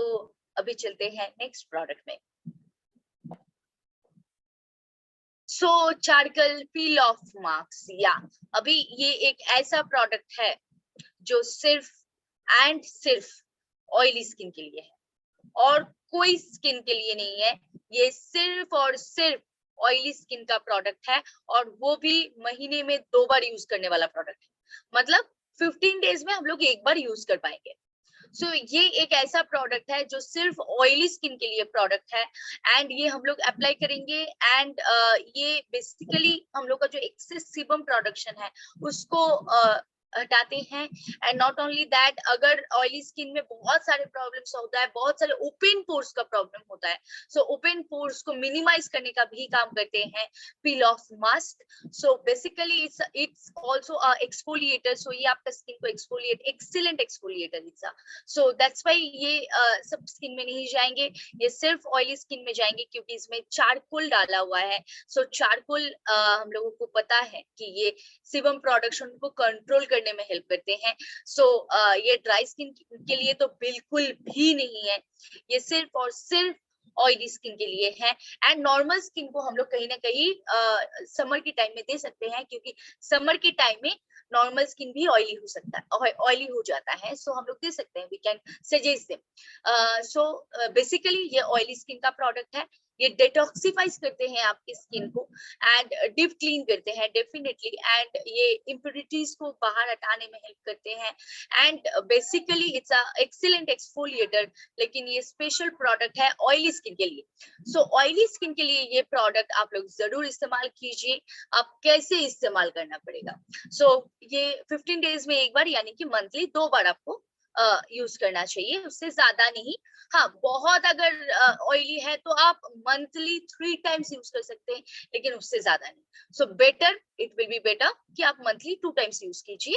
अभी चलते हैं नेक्स्ट प्रोडक्ट में। सो चारकोल पील ऑफ मास्क, या अभी ये एक ऐसा प्रोडक्ट है जो सिर्फ एंड सिर्फ ऑयली स्किन के लिए है और कोई स्किन के लिए नहीं है, ये सिर्फ और सिर्फ ऑयली स्किन का प्रोडक्ट है और वो भी महीने में 2 बार यूज करने वाला प्रोडक्ट है, मतलब 15 डेज में हम लोग एक बार यूज कर पाएंगे। सो ये एक ऐसा प्रोडक्ट है जो सिर्फ ऑयली स्किन के लिए प्रोडक्ट है एंड ये हम लोग अप्लाई करेंगे एंड ये बेसिकली हम लोग का जो एक्सेस सीबम प्रोडक्शन है उसको हटाते हैं एंड नॉट ओनली दैट, अगर ऑयली स्किन में बहुत सारे प्रॉब्लम्स होता है, बहुत सारे ओपन पोर्स का प्रॉब्लम होता है, सो ओपन पोर्स को मिनिमाइज करने का भी काम करते हैं peel off mask. So basically it's also a exfoliator, so ये आपका स्किन को exfoliate, excellent exfoliator it's a, so that's why ये सब स्किन में नहीं जाएंगे, ये सिर्फ ऑयली स्किन में जाएंगे क्योंकि इसमें चारकोल डाला हुआ है। सो चारकोल हम लोगों को पता है कि ये सीबम प्रोडक्शन को कंट्रोल करने में हेल्प करते हैं। सो ये ड्राई स्किन के लिए तो बिल्कुल भी नहीं है, ये सिर्फ और सिर्फ ऑयली स्किन के लिए है एंड नॉर्मल स्किन को हम लोग कहीं ना कहीं समर के टाइम में दे सकते हैं क्योंकि समर के टाइम में नॉर्मल स्किन भी ऑयली हो सकता है, ऑयली हो जाता है, सो हम लोग दे सकते हैं, we can suggest them. So basically ये ऑयली स्किन का प्रोडक्ट है, ये डिटॉक्सिफाइज करते हैं आपकी स्किन को एंड डीप क्लीन करते हैं डेफिनेटली एंड ये इम्प्योरिटीज को बाहर हटाने में हेल्प करते हैं and basically it's a excellent exfoliator, लेकिन ये स्पेशल प्रोडक्ट है ऑयली स्किन के लिए। सो ऑयली स्किन के लिए ये प्रोडक्ट आप लोग जरूर इस्तेमाल कीजिए। आप कैसे इस्तेमाल करना पड़ेगा, सो ये 15 डेज में एक बार यानी कि मंथली 2 बार आपको यूज करना चाहिए, उससे ज्यादा नहीं। हाँ, बहुत अगर ऑयली है तो आप मंथली 3 टाइम्स यूज कर सकते हैं, लेकिन उससे ज्यादा नहीं। So better, it will be better कि आप मंथली 2 टाइम्स यूज कीजिए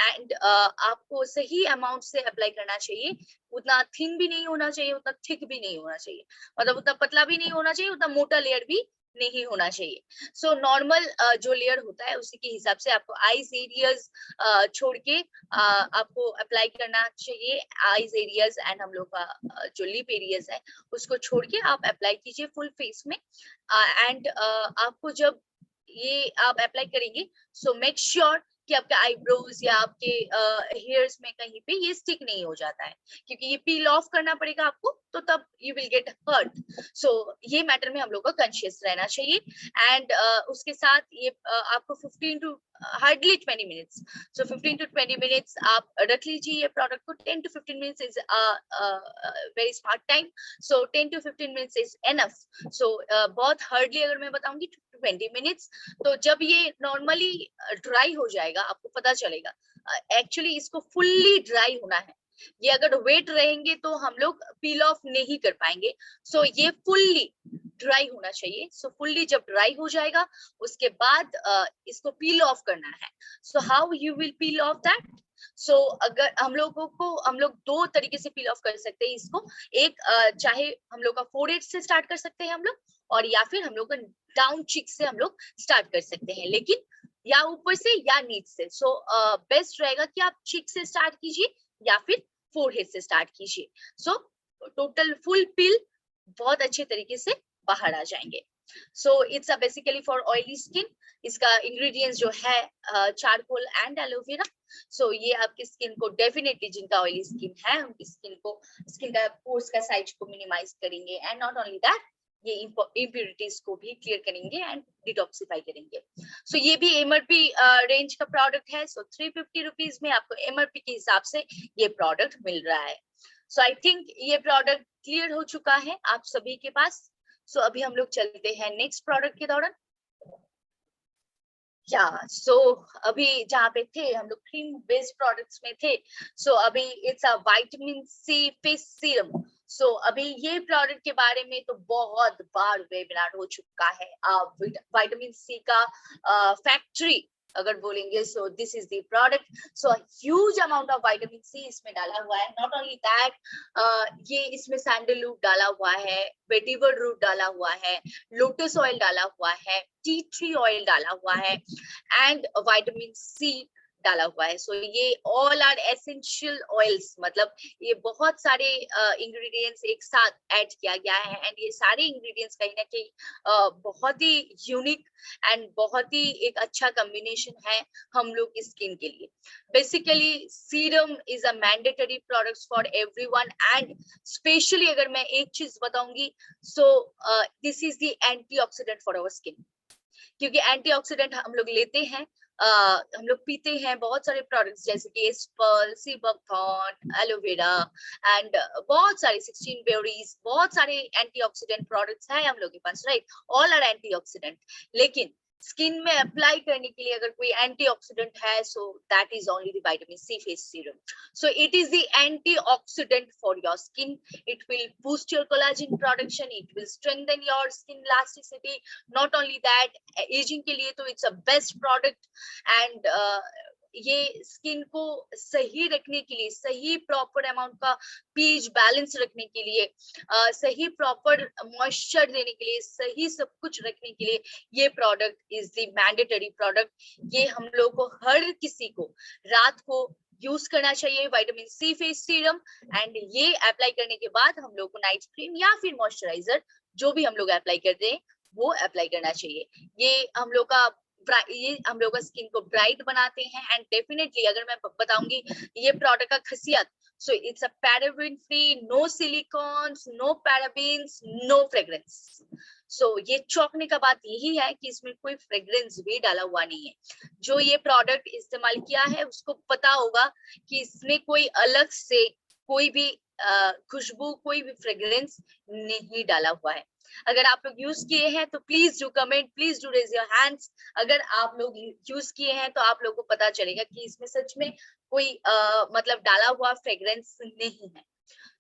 एंड आपको सही अमाउंट से अप्लाई करना चाहिए, उतना थिन भी नहीं होना चाहिए, उतना थिक भी नहीं होना चाहिए, मतलब उतना पतला भी नहीं होना चाहिए, उतना मोटा लेयर भी नहीं होना चाहिए। सो नॉर्मल जो लेयर होता है उसी के हिसाब से आपको आईज एरियाज छोड़ के आपको अप्लाई करना चाहिए, आईज एरियाज एंड हम लोग का जो लिप एरियाज है उसको छोड़ के आप अप्लाई कीजिए फुल फेस में एंड आपको जब ये आप अप्लाई करेंगे सो मेक श्योर कि आपके आईब्रोज या आपके हेयर्स में कहीं पे ये स्टिक नहीं हो जाता है, क्योंकि ये पील ऑफ करना पड़ेगा आपको, तो तब यू विल गेट हर्ट। सो ये मैटर में हम लोग को कॉन्शियस रहना चाहिए एंड उसके साथ ये आपको 15 to hardly 20 minutes, so 15 to 20 minutes आप रख लीजिए ये प्रोडक्ट को। 10 to 15 minutes is very smart time, so 10 to 15 minutes is enough. So बहुत हार्डली अगर मैं बताऊंगी 20 मिनट्स, तो जब ये नॉर्मली ड्राई हो जाएगा आपको पता चलेगा। एक्चुअली इसको फुल्ली ड्राई होना है, ये अगर वेट रहेंगे तो हम लोग पील ऑफ नहीं कर पाएंगे, सो ये फुल्ली ड्राई होना चाहिए। सो फुल्ली जब ड्राई हो जाएगा उसके बाद इसको पील ऑफ करना है। So how you will peel off that, so अगर हम लोग दो तरीके से पील ऑफ कर सकते हैं इसको। एक चाहे हम लोग का फोरहेड से स्टार्ट कर सकते हैं हम लोग, और या फिर हम लोग का डाउन चिक से हम लोग स्टार्ट कर सकते हैं, लेकिन या ऊपर से या नीचे से। सो बेस्ट रहेगा कि आप चिक से स्टार्ट कीजिए या फिर फोरहेड से स्टार्ट कीजिए। सो टोटल फुल पील बहुत अच्छे तरीके से बाहर आ जाएंगे। सो it's a basically for oily skin. इसका इंग्रेडिएंट्स जो है चारकोल एंड एलोवेरा। सो ये आपकी स्किन को डेफिनेटली, जिनका ऑयली स्किन है उनकी स्किन का पोर्स का साइज को मिनिमाइज करेंगे, एंड नॉट ओनली दैट ये इम्प्योरिटीज को भी क्लियर करेंगे एंड डिटॉक्सिफाई करेंगे। सो ये भी एमआरपी रेंज का प्रोडक्ट है। सो 350 रुपीज में आपको एमआरपी के हिसाब से ये प्रोडक्ट मिल रहा है। सो आई थिंक ये प्रोडक्ट क्लियर हो चुका है आप सभी के पास। सो अभी हम लोग चलते हैं नेक्स्ट प्रोडक्ट के दौरान। या सो अभी जहाँ पे थे हम लोग क्रीम बेस्ड प्रोडक्ट्स में थे। सो अभी it's a vitamin C face serum. So अभी ये प्रोडक्ट के बारे में तो बहुत बार वेबिनार हो चुका है। विटामिन सी का फैक्ट्री अगर बोलेंगे, so this is the product. So huge amount of vitamin C इसमें डाला हुआ है। नॉट ओनली दैट, ये इसमें सैंडलवुड डाला हुआ है, वेटिवर रूट डाला हुआ है, लोटस ऑयल डाला हुआ है, टी ट्री ऑयल डाला हुआ है, एंड विटामिन सी डाला हुआ है। सो ये ऑल आर एसेंशियल ऑयल्स, मतलब ये बहुत सारे इंग्रेडिएंट्स एक साथ ऐड किया गया है, एंड ये सारे इंग्रेडिएंट्स कहीं ना कहीं बहुत ही यूनिक एंड बहुत ही एक अच्छा कॉम्बिनेशन है हम लोग की स्किन के लिए। Basically serum is a mandatory products for everyone, and specially अगर मैं एक चीज बताऊंगी, so this is the antioxidant for our skin. क्योंकि एंटीऑक्सीडेंट हम लोग लेते हैं, हम लोग पीते हैं बहुत सारे प्रोडक्ट्स जैसे कि एस्पर्ल, सीबकथॉर्न, एलोवेरा एंड बहुत सारे 16 बेरीज, बहुत सारे एंटीऑक्सीडेंट प्रोडक्ट्स हैं हम लोग के पास, राइट? All are antioxidant. लेकिन स्किन में अप्लाई करने के लिए अगर कोई एंटीऑक्सीडेंट है, so that is only the vitamin C face serum. So it is the antioxidant for your skin. It will boost your collagen production, it will strengthen your skin elasticity. Not only that, ageing के लिए तो it's a best product. And ये skin को सही रखने के लिए, सही प्रॉपर अमाउंट का पीएच बैलेंस रखने के लिए, सही प्रॉपर मॉइस्चर देने के लिए, सही सब कुछ रखने के लिए ये product is the mandatory product. ये हम लोग को, हर किसी को रात को यूज करना चाहिए vitamin C face serum. And ये अप्लाई करने के बाद हम लोग को नाइट क्रीम या फिर मॉइस्चराइजर जो भी हम लोग अप्लाई करते हैं वो अप्लाई करना चाहिए। ये हम लोग का स्किन को ब्राइट बनाते हैं। एंड डेफिनेटली अगर मैं बताऊंगी ये प्रोडक्ट का खासियत, so it's a paraben free, no silicones, no parabens, no fragrance. So ये चौंकने का बात यही है कि इसमें कोई फ्रेग्रेंस भी डाला हुआ नहीं है। जो ये प्रोडक्ट इस्तेमाल किया है उसको पता होगा कि इसमें कोई अलग से कोई भी खुशबू, कोई भी फ्रेग्रेंस नहीं डाला हुआ है। अगर आप लोग यूज किए हैं तो please do comment, please do raise your hands. अगर आप लोग यूज किए हैं तो आप लोगों को पता चलेगा कि इसमें सच में कोई मतलब डाला हुआ फ्रेग्रेंस नहीं है।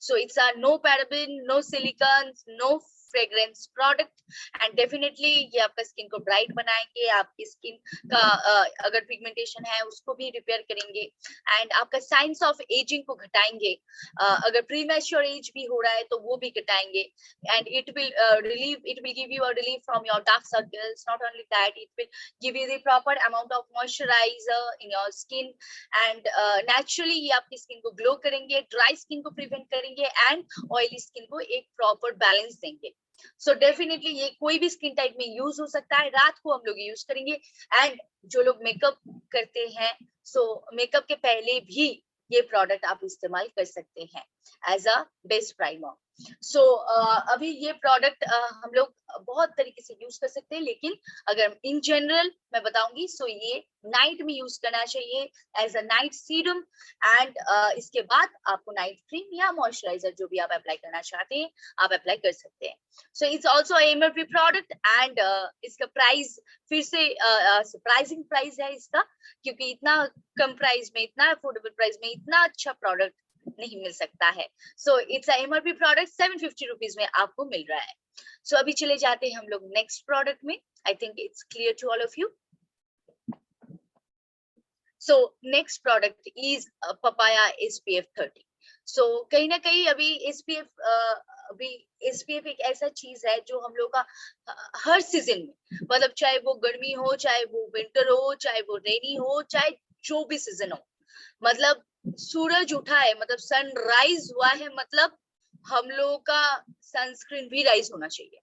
So it's a no paraben, no silicons, no fragrance product. And definitely ये आपका स्किन को ब्राइट बनाएंगे, आपकी स्किन का अगर पिगमेंटेशन है उसको भी रिपेयर करेंगे, एंड आपका साइंस ऑफ एजिंग को घटाएंगे। अगर प्रीमैच्योर एज भी हो रहा है तो वो भी घटाएंगे। And it will give you a relief from your dark circles. Not only that, it will give you the proper amount of moisturiser in your skin. And naturally ये आपकी स्किन को ग्लो करेंगे, ड्राई स्किन को prevent करेंगे, and oily skin को एक proper balance देंगे। सो definitely ये कोई भी स्किन टाइप में यूज हो सकता है। रात को हम लोग यूज करेंगे। एंड जो लोग मेकअप करते हैं, सो मेकअप के पहले भी ये प्रोडक्ट आप इस्तेमाल कर सकते हैं एज अ बेस्ट प्राइमर। सो अभी ये प्रोडक्ट हम लोग बहुत तरीके से यूज कर सकते हैं, लेकिन अगर इन जनरल मैं बताऊंगी, सो ये नाइट में यूज करना चाहिए as a night serum. And इसके बाद आपको नाइट क्रीम या मॉइस्चराइजर जो भी आप अप्लाई करना चाहते हैं आप अप्लाई कर सकते हैं। So it's also MRP product. And इसका प्राइस फिर से सरप्राइजिंग प्राइस है इसका, क्योंकि इतना कम प्राइस में, इतना अफोर्डेबल प्राइस में इतना अच्छा प्रोडक्ट नहीं मिल सकता है। So it's a MRP product 750 rupees में आपको मिल रहा है। सो अभी चले जाते हैं हम लोग नेक्स्ट प्रोडक्ट में। I think it's clear to all of you. So next product is papaya SPF 30. सो कहीं ना कहीं अभी SPF एक ऐसा चीज है जो हम लोग का हर सीजन में, मतलब चाहे वो गर्मी हो, चाहे वो विंटर हो, चाहे वो रेनी हो, चाहे जो भी सीजन हो, मतलब सूरज उठा है, मतलब सनराइज हुआ है, मतलब हम लोगों का सनस्क्रीन भी राइज होना चाहिए.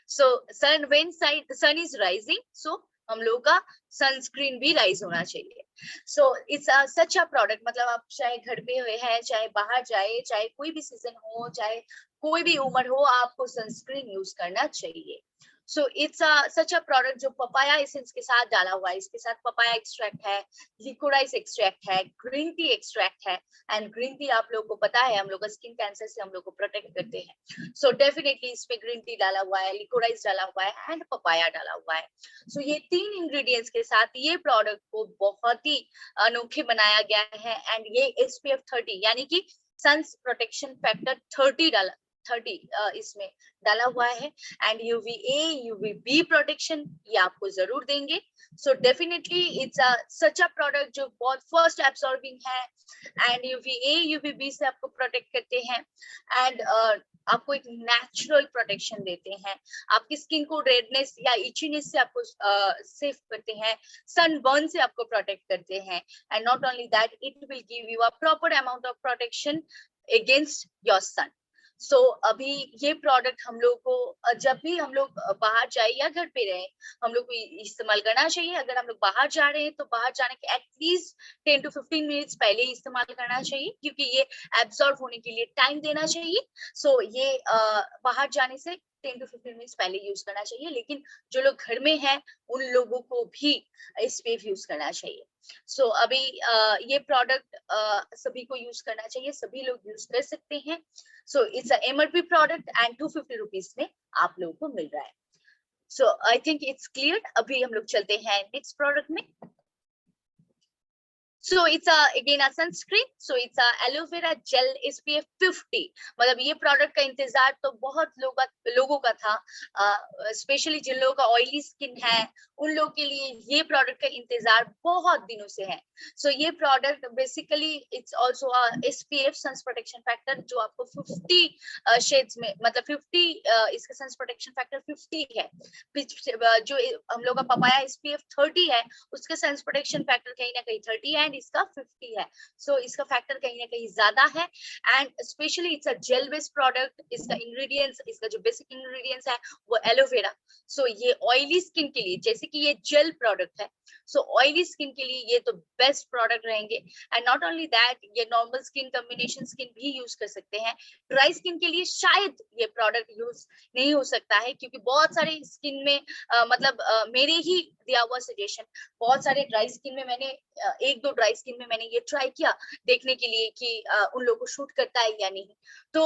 सो सन इज राइजिंग, सो हम लोगों का सनस्क्रीन भी राइज होना चाहिए. सो इट्स सच अ प्रोडक्ट, मतलब आप चाहे घर पे हुए हैं, चाहे बाहर जाए, चाहे कोई भी सीजन हो, चाहे कोई भी उम्र हो, आपको सनस्क्रीन यूज करना चाहिए. सो इट्स सच अ प्रोडक्ट जो पपाया एसेंस के साथ डाला हुआ है. इसके साथ पपाया एक्सट्रैक्ट है, लिकोराइस एक्सट्रैक्ट है, ग्रीन टी एक्सट्रैक्ट है. एंड ग्रीन टी आप लोगों को पता है हम लोग का स्किन कैंसर से हम लोग को प्रोटेक्ट करते हैं. सो डेफिनेटली इसमें ग्रीन टी डाला हुआ है, लिकोराइस डाला हुआ है एंड पपाया डाला हुआ है. सो ये 3 इंग्रेडिएंट्स के साथ ये प्रोडक्ट को बहुत ही अनोखे बनाया गया है. एंड ये SPF 30 यानी कि सन प्रोटेक्शन फैक्टर 30 इसमें डाला हुआ है. एंड UVA UVB प्रोटेक्शन ये आपको जरूर देंगे. So definitely it's such a product जो बहुत फर्स्ट एब्सॉर्बिंग है, एंड UVA UVB से आपको प्रोटेक्ट करते हैं, एंड आपको एक नेचुरल प्रोटेक्शन देते हैं. आपकी स्किन को रेडनेस या इचीनेस से आपको सेफ करते हैं, सनबर्न से आपको प्रोटेक्ट करते हैं. And not only that, it will give you a proper amount of protection against your sun. So अभी ये प्रोडक्ट हम लोग को जब भी हम लोग बाहर जाए या घर पे रहे, हम लोग को इस्तेमाल करना चाहिए. अगर हम लोग बाहर जा रहे हैं तो बाहर जाने के एटलीस्ट 10 to 15 मिनट्स पहले ही इस्तेमाल करना चाहिए, क्योंकि ये एब्सॉर्ब होने के लिए टाइम देना चाहिए. सो ये बाहर जाने से 10 to 15 मिनट्स पहले यूज करना चाहिए. लेकिन जो लोग घर में हैं उन लोगों को भी SPF यूज करना चाहिए. सो अभी ये प्रोडक्ट सभी को यूज करना चाहिए, सभी लोग यूज कर सकते हैं. So it's a MRP product and 250 rupees में आप लोगों को मिल रहा है. So I think it's clear. अभी हम लोग चलते हैं नेक्स्ट प्रोडक्ट में. So it's again a sunscreen. So it's a aloe vera gel SPF 50. मतलब ये प्रोडक्ट का इंतजार तो बहुत लोगों का था, स्पेशली जिन लोगों का ऑयली स्किन है उन लोगों के लिए ये प्रोडक्ट का इंतजार बहुत दिनों से है. सो ये product basically it's also SPF suns protection factor जो आपको 50 शेड्स में, मतलब 50 इसका सन्स प्रोटेक्शन फैक्टर 50 है. जो हम लोग का पपाया SPF 30 है उसका सन्स प्रोटेक्शन फैक्टर कहीं ना कहीं 30 है, इसका 50 है. सो इसका फैक्टर कहीं ना कहीं ज्यादा है. And specially it's a gel based product. इसका इंग्रेडिएंट्स, इसका जो बेसिक इंग्रेडिएंट्स है वो एलोवेरा. सो ये ऑयली स्किन के लिए, जैसे कि ये जेल प्रोडक्ट है, सो ऑयली स्किन के लिए ये तो बेस्ट प्रोडक्ट रहेंगे. एंड नॉट ओनली दैट, ये नॉर्मल स्किन, कॉम्बिनेशन स्किन भी यूज कर सकते हैं. ड्राई स्किन के लिए शायद ये प्रोडक्ट यूज नहीं हो सकता है, क्योंकि बहुत सारे स्किन में मतलब मेरे ही दिया हुआ सजेशन, बहुत सारे ड्राई स्किन में मैंने एक दो ड्राई स्किन में मैंने ये ट्राई किया देखने के लिए कि उन लोगों को शूट करता है या नहीं. तो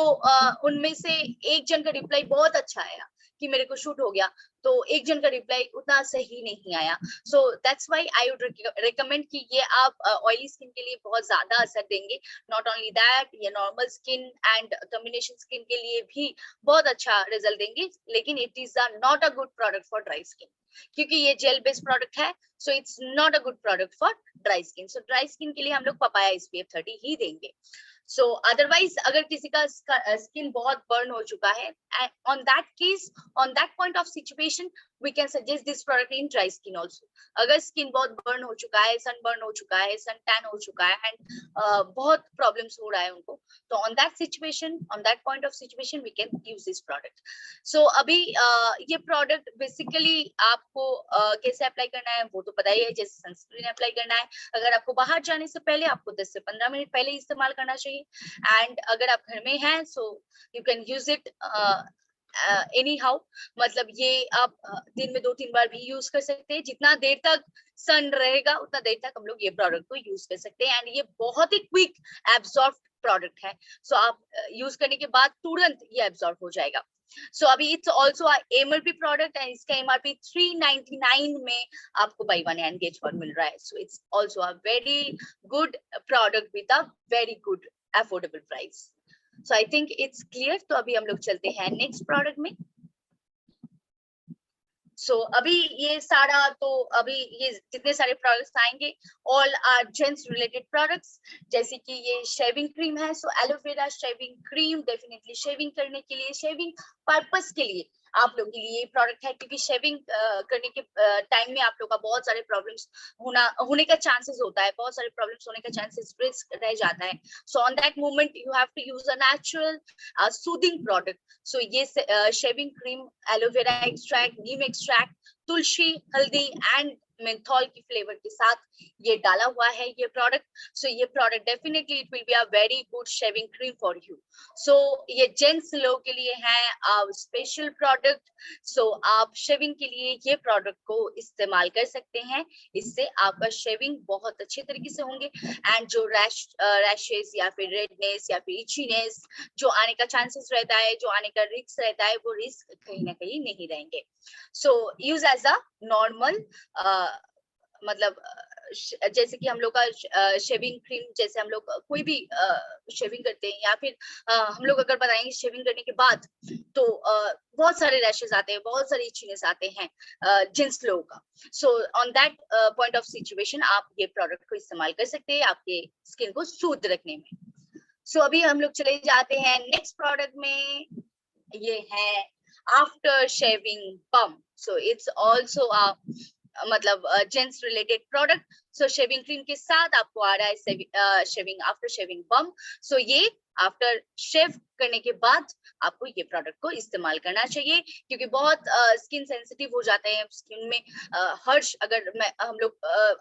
उनमें से एक जन का रिप्लाई बहुत अच्छा आया कि मेरे को शूट हो गया, तो एक जन का रिप्लाई उतना सही नहीं आया. सो that's why I would recommend कि ये आप ऑयली स्किन के लिए बहुत ज्यादा असर देंगे. नॉट ओनली दैट, ये normal skin and combination skin के लिए भी बहुत अच्छा रिजल्ट देंगे. लेकिन it is not a good product for dry skin, क्योंकि ये जेल बेस्ड प्रोडक्ट है. So it's not a good product for dry skin. So dry skin के लिए हम लोग पपाया SPF 30 ही देंगे. सो अदरवाइज अगर किसी का स्किन बहुत बर्न हो चुका है, on that case, on that point of situation, we can suggest this product in dry skin also. अगर स्किन बहुत बर्न हो चुका है, सन बर्न हो चुका है, सन टैन हो चुका है एंड बहुत प्रॉब्लम्स हो रहा है उनको, तो on that situation, on that point of situation we can use this product. So अभी ये प्रोडक्ट बेसिकली आपको कैसे अप्लाई करना है वो तो पता ही है, जैसे सनस्क्रीन अप्लाई करना है. अगर आपको बाहर जाने से पहले आपको 10 से 15 मिनट पहले इस्तेमाल करना चाहिए. एंड अगर आप घर में हैं सो you can use it any how. मतलब ये आप दिन में 2-3 बार भी यूज कर सकते हैं. जितना देर तक सन रहेगा उतना देर तक हम लोग ये प्रोडक्ट को यूज कर सकते हैं. एंड ये बहुत ही क्विक एब्सॉर्ब प्रोडक्ट है. सो आप यूज करने के बाद तुरंत ये एब्सॉर्ब हो जाएगा. सो अभी it's also MRP product and इसका MRP 399 में आपको buy one and get one मिल रहा है. So it's also a very good product with a very good affordable price. So I think it's clear. तो अभी हम लोग चलते हैं नेक्स्ट प्रोडक्ट में. सो अभी ये सारा, तो अभी ये जितने सारे प्रोडक्ट्स आएंगे all are gents related products, जैसे कि ये शेविंग क्रीम है, so aloe vera shaving cream definitely shaving करने के लिए, शेविंग पर्पस के लिए आप लोगों के लिए ये प्रोडक्ट है, क्योंकि शेविंग करने के टाइम में आप लोग का बहुत सारे प्रॉब्लम्स होने का चांसेस होता है, बहुत सारे प्रॉब्लम्स होने का चांसेस रिस्क रह जाता है। So on that moment you have to use a natural soothing product. So ये shaving cream, aloe vera extract, neem extract, tulsi, haldi and menthol की फ्लेवर के साथ ये डाला हुआ है ये प्रोडक्ट। सो ये product definitely it will be a very good shaving cream for you. So ये जेंट्स लोग के लिए है स्पेशल प्रोडक्ट। सो आप शेविंग के लिए ये प्रोडक्ट को इस्तेमाल कर सकते हैं, इससे आपका शेविंग बहुत अच्छे तरीके से होंगे एंड जो रैशेस या फिर रेडनेस या फिर इचीनेस जो आने का चांसेस रहता है, जो आने का रिस्क रहता है, वो रिस्क कहीं ना कहीं नहीं रहेंगे। सो यूज एज अ नॉर्मल, मतलब जैसे कि हम लोग का शेविंग क्रीम, जैसे हम लोग कोई भी शेविंग करते हैं या फिर हम लोग अगर बताएंगे शेविंग करने के बाद तो बहुत सारे रैशेस आते हैं, बहुत सारे इचीनेस आते हैं जेंट्स लोगों का। सो on that point of situation आप ये प्रोडक्ट को इस्तेमाल कर सकते हैं आपके स्किन को सूद रखने में। सो अभी हम लोग चले जाते हैं नेक्स्ट प्रोडक्ट में, ये है after shaving bomb. So it's also मतलब जेंट्स रिलेटेड प्रोडक्ट। सो शेविंग क्रीम के साथ आपको आ रहा है शेविंग आफ्टर शेविंग बम। सो ये आफ्टर शेव करने के बाद आपको ये प्रोडक्ट को इस्तेमाल करना चाहिए, क्योंकि बहुत स्किन सेंसिटिव हो जाते हैं, स्किन में हर्ष अगर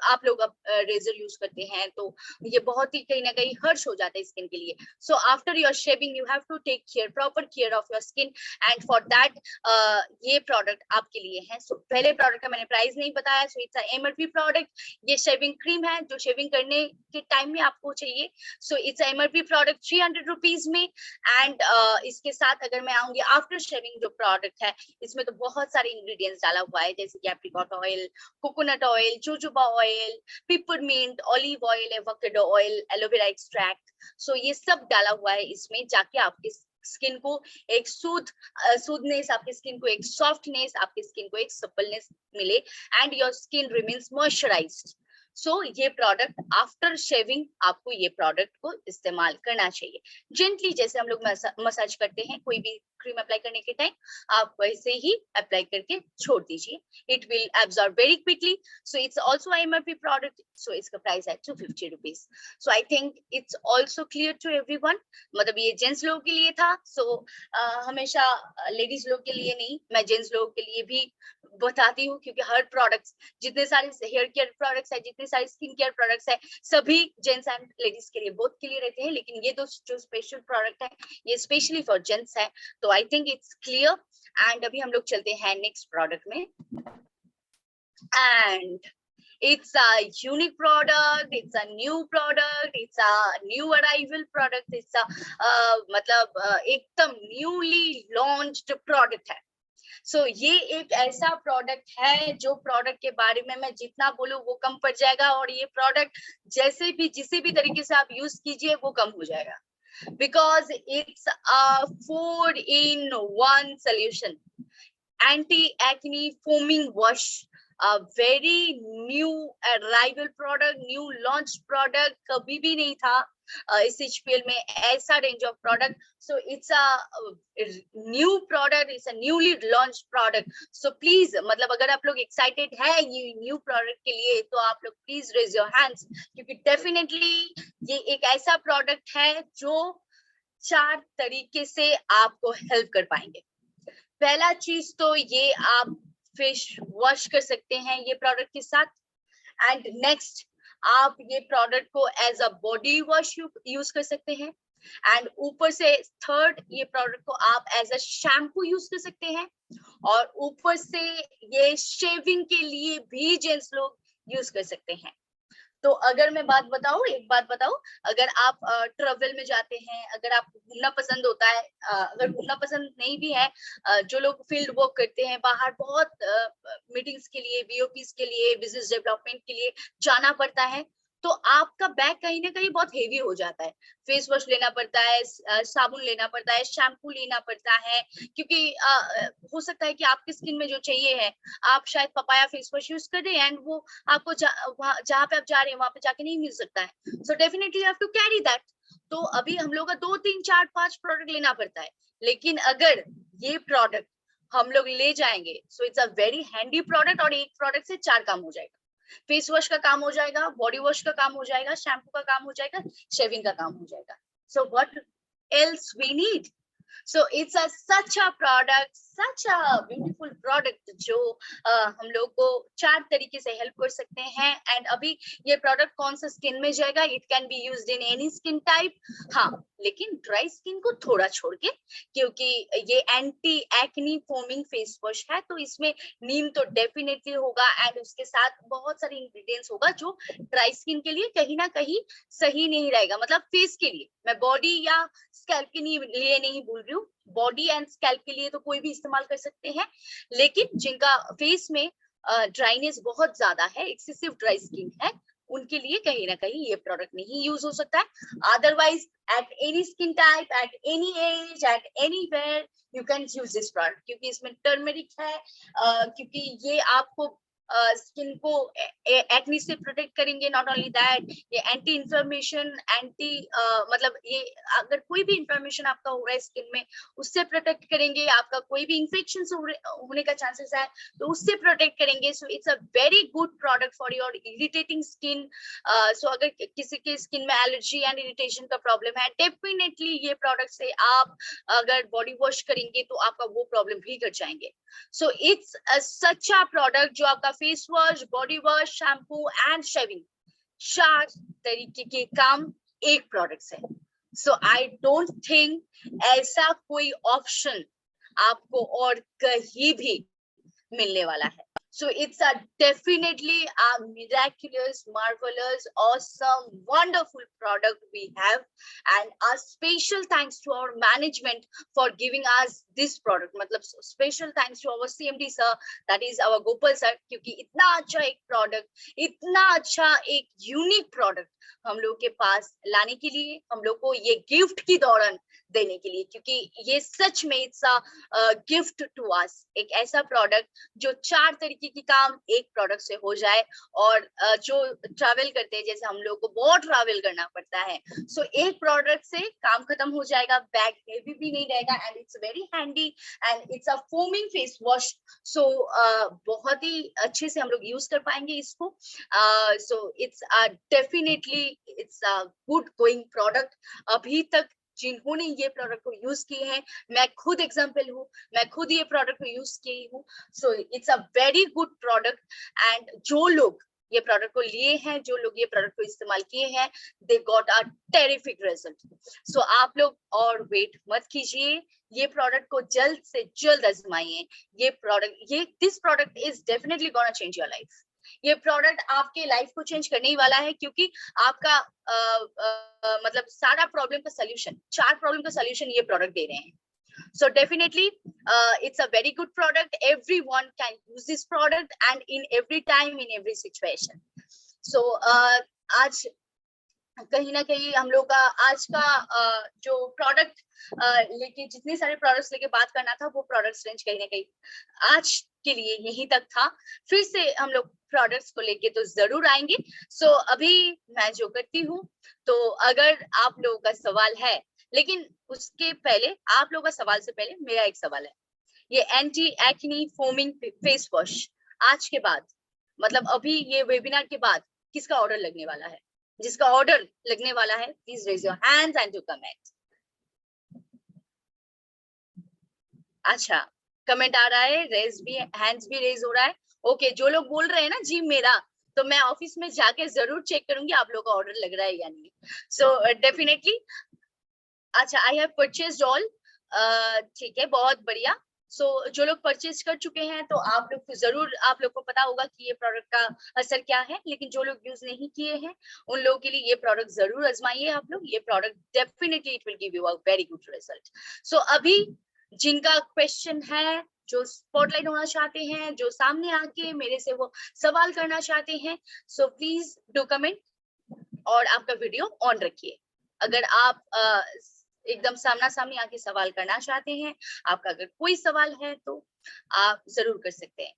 आप लोग अब रेजर यूज करते हैं तो ये बहुत ही कहीं ना कहीं हर्ष हो जाता है स्किन के लिए। So after your shaving you have to take care, proper care of your skin and for that ये प्रोडक्ट आपके लिए है। सो पहले प्रोडक्ट का मैंने प्राइस नहीं बताया, सो इट्स एमआरपी प्रोडक्ट। ये शेविंग क्रीम है जो शेविंग करने के टाइम में आपको चाहिए। So it's MRP product 300 rupees में एंड इसके साथ अगर मैं आऊंगी आफ्टर शेविंग जो प्रोडक्ट है, इसमें तो बहुत सारे इंग्रेडिएंट्स डाला हुआ है, जैसे कि apricot oil, coconut oil, jojoba oil, peppermint, olive oil, avocado oil, aloe vera extract. So ये सब डाला हुआ है इसमें, जाके आपके स्किन को एक सूदनेस, आपकी स्किन को एक सॉफ्टनेस, आपकी स्किन को एक सपलनेस मिले and your skin remains moisturised. So ये प्रोडक्ट आफ्टर शेविंग आपको ये प्रोडक्ट को इस्तेमाल करना चाहिए जेंटली, जैसे हम लोग मसाज करते हैं कोई भी क्रीम अप्लाई करने के टाइम, आप वैसे ही अप्लाई करके छोड़ दीजिए, it will absorb very quickly. So it's also MRP product, so इसका प्राइस है 250 rupees. So I think it's also clear to everyone, मतलब ये जेंट्स लोगों के लिए था। सो हमेशा लेडीज लोग के लिए नहीं, मैं जेंट्स लोगों के लिए भी बताती हूँ, क्योंकि हर प्रोडक्ट्स, जितने सारे हेयर केयर प्रोडक्ट्स है, जितने सारे स्किन केयर प्रोडक्ट्स है, सभी जेंट्स एंड लेडीज के लिए, बोथ के लिए रहते हैं, लेकिन ये तो जो स्पेशल प्रोडक्ट है ये स्पेशली फॉर जेंट्स है। तो आई थिंक इट्स क्लियर एंड अभी हम लोग चलते हैं नेक्स्ट प्रोडक्ट में and it's a unique product, it's a new product, it's a new arrival product, it's a मतलब एकदम newly launched product है। सो ये एक ऐसा प्रोडक्ट है जो प्रोडक्ट के बारे में मैं जितना बोलूं वो कम पड़ जाएगा, और ये प्रोडक्ट जैसे भी जिसे भी तरीके से आप यूज कीजिए वो कम हो जाएगा, because it's a 4-in-1 solution, anti acne foaming wash, a very new arrival product, new launch product, कभी भी नहीं था इस एचपीएल में ऐसा range of product. So it's a new product, it's a newly launch product. So please, मतलब अगर आप लोग एक्साइटेड है ये न्यू प्रोडक्ट के लिए तो आप लोग प्लीज रेज योर हैंड्स, क्योंकि डेफिनेटली ये एक ऐसा प्रोडक्ट है जो 4 तरीके से आपको हेल्प कर पाएंगे। पहला चीज तो ये आप फेस वॉश कर सकते हैं ये प्रोडक्ट के साथ, एंड नेक्स्ट आप ये प्रोडक्ट को as a body wash use कर सकते हैं, एंड ऊपर से थर्ड ये प्रोडक्ट को आप एज अ शैम्पू यूज कर सकते हैं, और ऊपर से ये शेविंग के लिए भी जेंट्स लोग यूज कर सकते हैं। तो अगर मैं एक बात बताऊं, अगर आप ट्रेवल में जाते हैं, अगर आपको घूमना पसंद होता है, अगर घूमना पसंद नहीं भी है, जो लोग फील्ड वर्क करते हैं बाहर, बहुत मीटिंग्स के लिए, बीओपीज के लिए, बिजनेस डेवलपमेंट के लिए जाना पड़ता है, तो आपका बैग कहीं ना कहीं बहुत हेवी हो जाता है। फेस वॉश लेना पड़ता है, साबुन लेना पड़ता है, शैम्पू लेना पड़ता है, क्योंकि हो सकता है कि आपकी स्किन में जो चाहिए है, आप शायद पपाया फेस वॉश यूज कर रहे हैं एंड वो आपको जहाँ पे आप जा रहे हैं वहां पे जाके नहीं मिल सकता है। So definitely you have to carry that. तो अभी हम लोग का 2 3 4 5 प्रोडक्ट लेना पड़ता है। लेकिन अगर ये प्रोडक्ट हम लोग ले जाएंगे, सो it's a very handy product, और एक प्रोडक्ट से 4 काम हो जाएगा। फेस वॉश का काम हो जाएगा, बॉडी वॉश का काम हो जाएगा, शैम्पू का काम हो जाएगा, शेविंग का काम हो जाएगा। So what else we need? So it's a such a product, such a beautiful product जो हम लोग को 4 तरीके से हेल्प कर सकते हैं। एंड अभी ये प्रोडक्ट कौन सा स्किन में जाएगा? It can be used in any skin type, हाँ, लेकिन ड्राई स्किन को थोड़ा छोड़ के, क्योंकि ये anti acne foaming face wash है, तो इसमें नीम तो डेफिनेटली होगा एंड उसके साथ बहुत सारे इंग्रेडिएंट्स होगा जो ड्राई स्किन के लिए कहीं ना कहीं सही नहीं रहेगा। मतलब फेस के लिए, मैं बॉडी या स्कैल्प के लिए नहीं बोल रही हूँ, बॉडी एंड स्कैल्प के लिए तो कोई भी इस्तेमाल कर सकते हैं, लेकिन जिनका फेस में ड्राइनेस बहुत ज्यादा है, एक्सेसिव ड्राई स्किन है, उनके लिए कहीं ना कहीं ये प्रोडक्ट नहीं यूज हो सकता है। Otherwise at any skin type, at any age, at anywhere you can use this product, क्योंकि इसमें टर्मरिक है, क्योंकि ये आपको स्किन को एक्नी से प्रोटेक्ट करेंगे। नॉट ओनली दैट, ये एंटी इंफ्लेमेशन, एंटी मतलब ये अगर कोई भी इंफ्लेमेशन आपका हो रहा है स्किन में, उससे प्रोटेक्ट करेंगे। आपका कोई भी इन्फेक्शन होने का चांसेस है तो उससे प्रोटेक्ट करेंगे। So it's a very good product for your irritating skin. So अगर किसी के स्किन में एलर्जी एंड इरिटेशन का प्रॉब्लम है, डेफिनेटली ये प्रोडक्ट से आप अगर बॉडी वॉश करेंगे तो आपका वो प्रॉब्लम भी घट जाएंगे। सो इट्स सच अ प्रोडक्ट जो आपका face wash, body wash, shampoo and shaving, 4 तरीके के काम एक प्रोडक्ट से। सो आई डोंट थिंक ऐसा कोई ऑप्शन आपको और कहीं भी मिलने वाला है। So it's a definitely a miraculous, marvelous, awesome, wonderful product we have, and a special thanks to our management for giving us this product. मतलब special thanks to our CMD sir, that is our Gopal sir, क्योंकि इतना अच्छा एक product, इतना अच्छा एक unique product हम लोग के पास लाने के लिए, हम लोग को ये गिफ्ट की दौरान देने के लिए, क्योंकि ये सच में it's a gift to us, एक ऐसा प्रोडक्ट जो 4 तरीके की काम एक प्रोडक्ट से हो जाए। और जो ट्रैवल करते हैं, जैसे हम लोग को बहुत ट्रैवल करना पड़ता है, सो एक प्रोडक्ट से काम खत्म हो जाएगा, बैग हेवी भी नहीं रहेगा, and it's very handy, and it's a foaming face wash. So बहुत ही अच्छे से हम लोग यूज कर पाएंगे इसको। So it's definitely it's a good going product. अभी तक जिन्होंने ये प्रोडक्ट को यूज किए हैं, मैं खुद एग्जांपल हूँ, मैं खुद ये प्रोडक्ट को यूज की हूँ। सो it's a very good product, and जो लोग ये प्रोडक्ट को लिए हैं, जो लोग ये प्रोडक्ट को इस्तेमाल किए हैं, they got a terrific result. So आप लोग और वेट मत कीजिए, ये प्रोडक्ट को जल्द से जल्द आजमाइए। ये product, this product is definitely gonna change your life. ये प्रोडक्ट आपके लाइफ को चेंज करने ही वाला है, क्योंकि आपका मतलब सारा प्रॉब्लम का सॉल्यूशन, 4 प्रॉब्लम का सॉल्यूशन ये प्रोडक्ट दे रहे हैं। So definitely it's a very good product. Everyone can use this product, and in every time, in every situation. So आज कहीं ना कहीं हम लोग का आज का जो प्रोडक्ट लेके, जितने सारे प्रोडक्ट्स लेके बात करना था, वो प्रोडक्ट्स रेंज कहीं ना कहीं आज के लिए यहीं तक था। फिर से हम लोग प्रोडक्ट्स को लेके तो जरूर आएंगे। सो अभी मैं जो करती हूँ, तो अगर आप लोगों का सवाल है, लेकिन उसके पहले, आप लोगों का सवाल से पहले मेरा एक सवाल है। ये anti acne foaming face wash आज के बाद, मतलब अभी ये वेबिनार के बाद किसका ऑर्डर लगने वाला है? जिसका ऑर्डर लगने वाला है, please raise your hands and do comment. अच्छा, कमेंट आ रहा है, रेज भी, हैंड्स भी रेज हो रहा है। ओके, जो लोग बोल रहे हैं ना जी मेरा, तो मैं ऑफिस में जाके जरूर चेक करूंगी आप लोग का ऑर्डर लग रहा है या नहीं। सो डेफिनेटली, अच्छा, आई हैव परचेज्ड ऑल, ठीक है, बहुत बढ़िया। सो जो लोग परचेज कर चुके हैं, तो आप लोग जरूर, आप लोग को पता होगा कि ये प्रोडक्ट का असर क्या है, लेकिन जो लोग यूज नहीं किए हैं, उन लोगों के लिए ये प्रोडक्ट जरूर आजमाइए आप लोग। ये product definitely it will give you a very good result. So अभी जिनका क्वेश्चन है, जो स्पॉटलाइट होना चाहते हैं, जो सामने आके मेरे से वो सवाल करना चाहते हैं, सो प्लीज डू कमेंट। और आपका वीडियो ऑन रखिए। अगर आप एकदम सामना सामनी आके सवाल करना चाहते हैं, आपका अगर कोई सवाल है तो आप जरूर कर सकते हैं।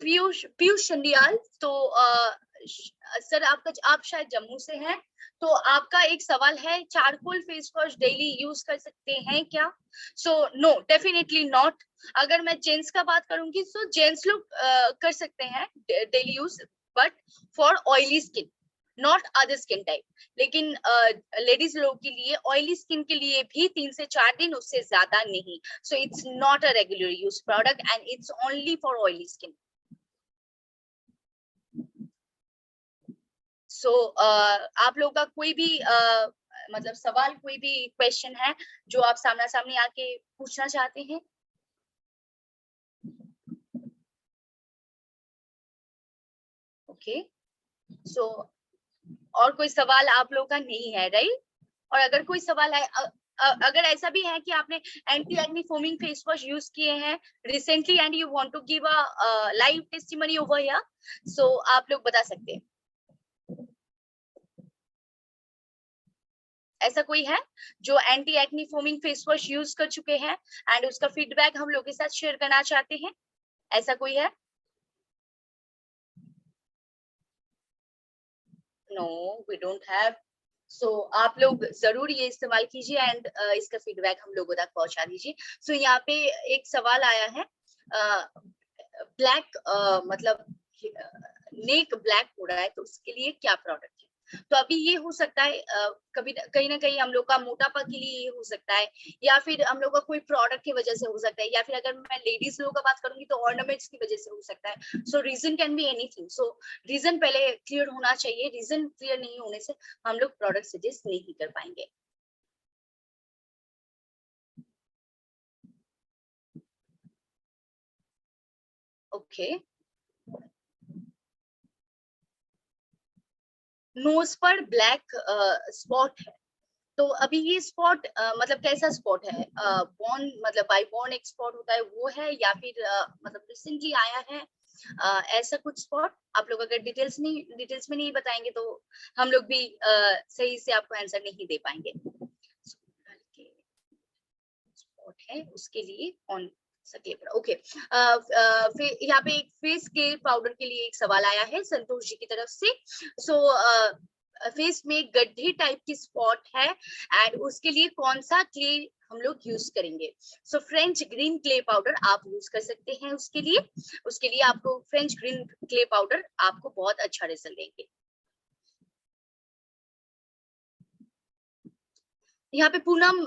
पीयूष पीयूष चंडियाल, तो सर आप शायद जम्मू से हैं, तो आपका एक सवाल है, charcoal face wash daily use कर सकते हैं क्या? So no, definitely not. अगर मैं जेंट्स का बात करूंगी तो जेंट्स लोग कर सकते हैं daily use, but for oily skin, not other skin type. लेकिन लेडीज लोग के लिए, ऑयली स्किन के लिए भी 3 से 4 दिन, उससे ज्यादा नहीं। So it's not a regular use product and it's only for oily skin. So आप लोगों का कोई भी मतलब सवाल, कोई भी क्वेश्चन है जो आप सामना सामनी आके पूछना चाहते हैं? ओके, सो और कोई सवाल आप लोगों का नहीं है, राइट? और अगर कोई सवाल है, अगर ऐसा भी है कि आपने anti acne foaming face wash use किए हैं recently and you want to give a live testimony over here, so आप लोग बता सकते हैं। ऐसा कोई है जो anti acne foaming face wash use कर चुके हैं एंड उसका फीडबैक हम लोग के साथ शेयर करना चाहते हैं? ऐसा कोई है? No, we don't have. So आप लोग जरूर ये इस्तेमाल कीजिए एंड इसका फीडबैक हम लोगों तक पहुंचा दीजिए। सो यहाँ पे एक सवाल आया है, ब्लैक मतलब नेक ब्लैक हो रहा है, तो उसके लिए क्या प्रोडक्ट है? तो अभी ये हो सकता है कभी कहीं ना कहीं हम लोग का मोटापा के लिए ये हो सकता है, या फिर हम लोग का कोई प्रोडक्ट की वजह से हो सकता है, या फिर अगर मैं लेडीज लोगों का बात करूंगी तो ऑर्नामेंट्स की वजह से हो सकता है। So reason can be anything. So reason पहले क्लियर होना चाहिए, रीजन क्लियर नहीं होने से हम लोग प्रोडक्ट सजेस्ट नहीं कर पाएंगे। ओके, नोज पर ब्लैक स्पॉट है, तो अभी ये स्पॉट मतलब कैसा स्पॉट है? बॉर्न मतलब बाय बॉर्न एक स्पॉट होता है वो है, या फिर मतलब रिसेंटली आया है ऐसा कुछ स्पॉट? आप लोग अगर डिटेल्स में नहीं बताएंगे तो हम लोग भी सही से आपको आंसर नहीं दे पाएंगे। स्पॉट है उसके लिए कौन सा क्ले? ओके, फिर यहाँ पे एक फेस केयर पाउडर के लिए एक सवाल आया है संतोष जी की तरफ से। सो फेस में गड्ढे टाइप की स्पॉट है एंड उसके लिए कौन सा क्ले हम लोग यूज करेंगे? सो फ्रेंच ग्रीन क्ले पाउडर आप यूज कर सकते हैं उसके लिए आपको फ्रेंच ग्रीन क्ले पाउडर आपको बहुत अच्छा रिजल्ट देंगे। यहाँ पे पूनम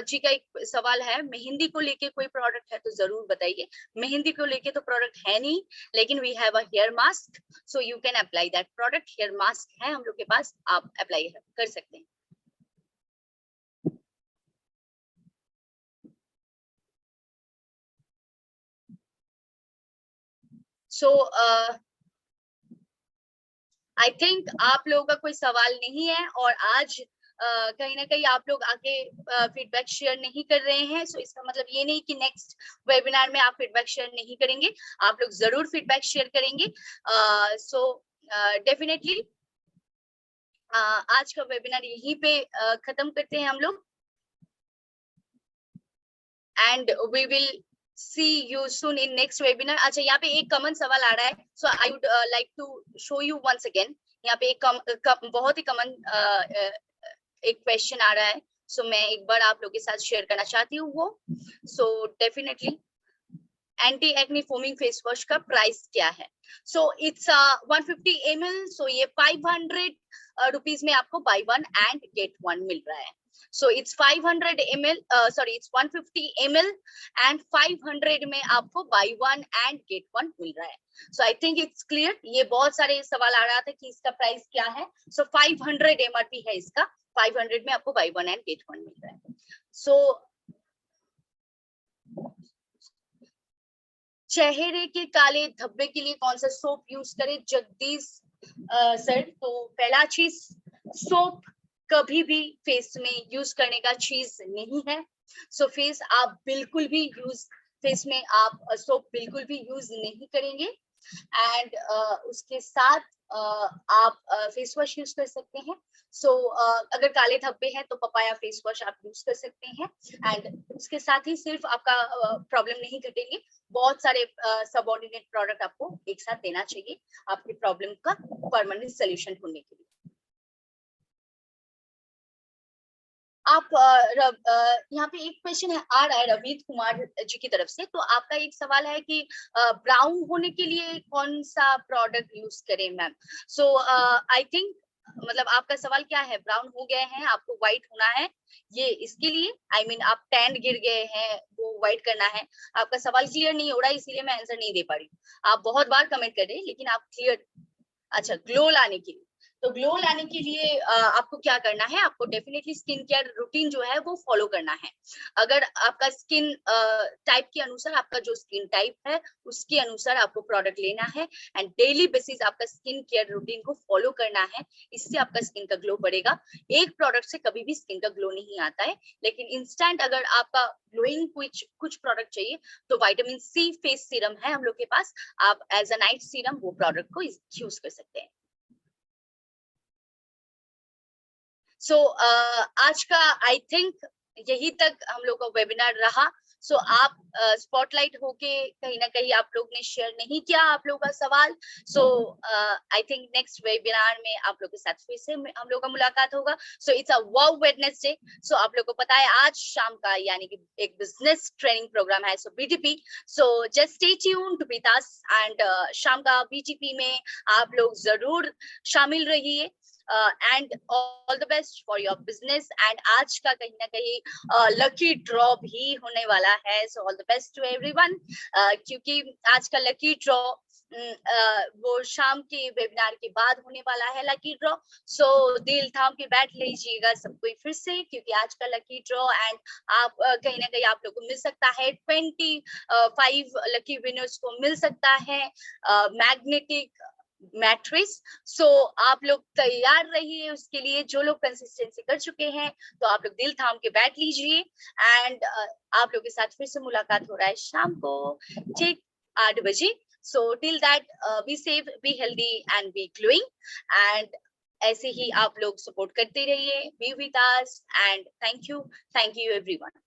जी का एक सवाल है, मेहंदी को लेके कोई प्रोडक्ट है तो जरूर बताइए। मेहंदी को लेके तो प्रोडक्ट है नहीं, लेकिन we have a hair mask, so you can apply that product. Hair mask है हम लोग के पास, आप अप्लाई कर सकते हैं। सो आई थिंक आप लोगों का कोई सवाल नहीं है, और आज कहीं ना कहीं आप लोग आके फीडबैक शेयर नहीं कर रहे हैं। सो इसका मतलब ये नहीं कि नेक्स्ट वेबिनार में आप फीडबैक शेयर नहीं करेंगे, आप लोग जरूर फीडबैक शेयर करेंगे। सो डेफिनेटली आज का वेबिनार यहीं पे खत्म करते हैं हम लोग, and we will see you soon in next webinar. अच्छा, यहाँ पे एक कॉमन सवाल आ रहा है, so I would like to show you once again. यहाँ पे एक बहुत ही कॉमन एक क्वेश्चन आ रहा है, सो मैं एक बार आप लोग के साथ शेयर करना चाहती हूँ वो। So definitely anti acne foaming face wash का प्राइस क्या है? सो इट्स 150 ml, सो ये 500 रुपीज में आपको buy one and get one मिल रहा है। So it's 500 ml, sorry it's 150 ml and 500 में आपको buy one and get one मिल रहा है। So I think it's clear. ये बहुत सारे सवाल आ रहा था कि इसका प्राइस क्या है। सो 500 MRP है इसका, 500 में आपको buy one and get one मिल रहा है। सो चेहरे के काले धब्बे के लिए कौन सा सोप यूज करें? जगदीश सर, तो पहला चीज, सोप कभी भी फेस में यूज करने का चीज नहीं है। सो फेस में आप सोप बिल्कुल भी यूज नहीं करेंगे। एंड उसके साथ आप फेस वॉश यूज कर सकते हैं। सो अगर काले धब्बे हैं तो पपाया फेस वॉश आप यूज कर सकते हैं। एंड उसके साथ ही सिर्फ आपका प्रॉब्लम नहीं घटेंगे, बहुत सारे सबऑर्डिनेट प्रोडक्ट आपको एक साथ देना चाहिए आपकी प्रॉब्लम का परमानेंट सोल्यूशन ढूंढने के लिए। आप यहाँ पे एक क्वेश्चन है आ रहा है रवीत कुमार जी की तरफ से, तो आपका एक सवाल है कि ब्राउन होने के लिए कौन सा प्रोडक्ट यूज करें मैम। सो आई थिंक मतलब आपका सवाल क्या है, ब्राउन हो गए हैं आपको व्हाइट होना है, ये इसके लिए आई मीन आप टैन गिर गए हैं वो व्हाइट करना है। आपका सवाल क्लियर नहीं हो रहा है इसीलिए मैं आंसर नहीं दे पा रही। आप बहुत बार कमेंट कर रहे हैं लेकिन आप क्लियर, अच्छा ग्लो लाने के लिए, तो ग्लो लाने के लिए आपको क्या करना है, आपको डेफिनेटली स्किन केयर रूटीन जो है वो फॉलो करना है। अगर आपका स्किन टाइप के अनुसार, आपका जो स्किन टाइप है उसके अनुसार आपको प्रोडक्ट लेना है एंड डेली बेसिस आपका स्किन केयर रूटीन को फॉलो करना है, इससे आपका स्किन का ग्लो बढ़ेगा। एक प्रोडक्ट से कभी भी स्किन का ग्लो नहीं आता है, लेकिन इंस्टेंट अगर आपका ग्लोइंग कुछ प्रोडक्ट चाहिए तो विटामिन सी फेस सीरम है हम लोग के पास, आप एज अ नाइट सीरम वो प्रोडक्ट को यूज कर सकते हैं। सो आज का आई थिंक यही तक हम लोग का वेबिनार रहा। सो आप स्पॉटलाइट होके कहीं ना कहीं आप लोग ने शेयर नहीं किया आप लोगों का सवाल। सो आई थिंक नेक्स्ट वेबिनार में आप लोग के साथ फिर से हम लोग का मुलाकात होगा। सो इट्स अ वाव वेडनेसडे। सो आप लोग को पता है आज शाम का यानी कि एक बिजनेस ट्रेनिंग प्रोग्राम है, so BTP. So just stay tuned to with us and शाम का बीटीपी में आप लोग जरूर शामिल रहिए and all the best for your business. And आज का कहीं ना कहीं लकी ड्रॉ भी होने वाला है, so all the best to everyone. क्योंकि आज का लकी ड्रॉ वो शाम के वेबिनार के बाद होने वाला है लकी ड्रॉ। सो दिल थाम के बैठ लीजिएगा सब कोई फिर से, क्योंकि आज का लकी ड्रॉ एंड आप कहीं ना कहीं आप लोग को मिल सकता है 25 लकी विनर्स को मिल सकता है मैग्नेटिक मैट्रिक्स। सो आप लोग तैयार रहिए उसके लिए, जो लोग कंसिस्टेंसी कर चुके हैं तो आप लोग दिल थाम के बैठ लीजिए एंड आप लोग के साथ फिर से मुलाकात हो रहा है शाम को ठीक 8 बजे। So till that be safe, be healthy and be glowing and ऐसे ही आप लोग सपोर्ट करते रहिए, be with us and thank you everyone.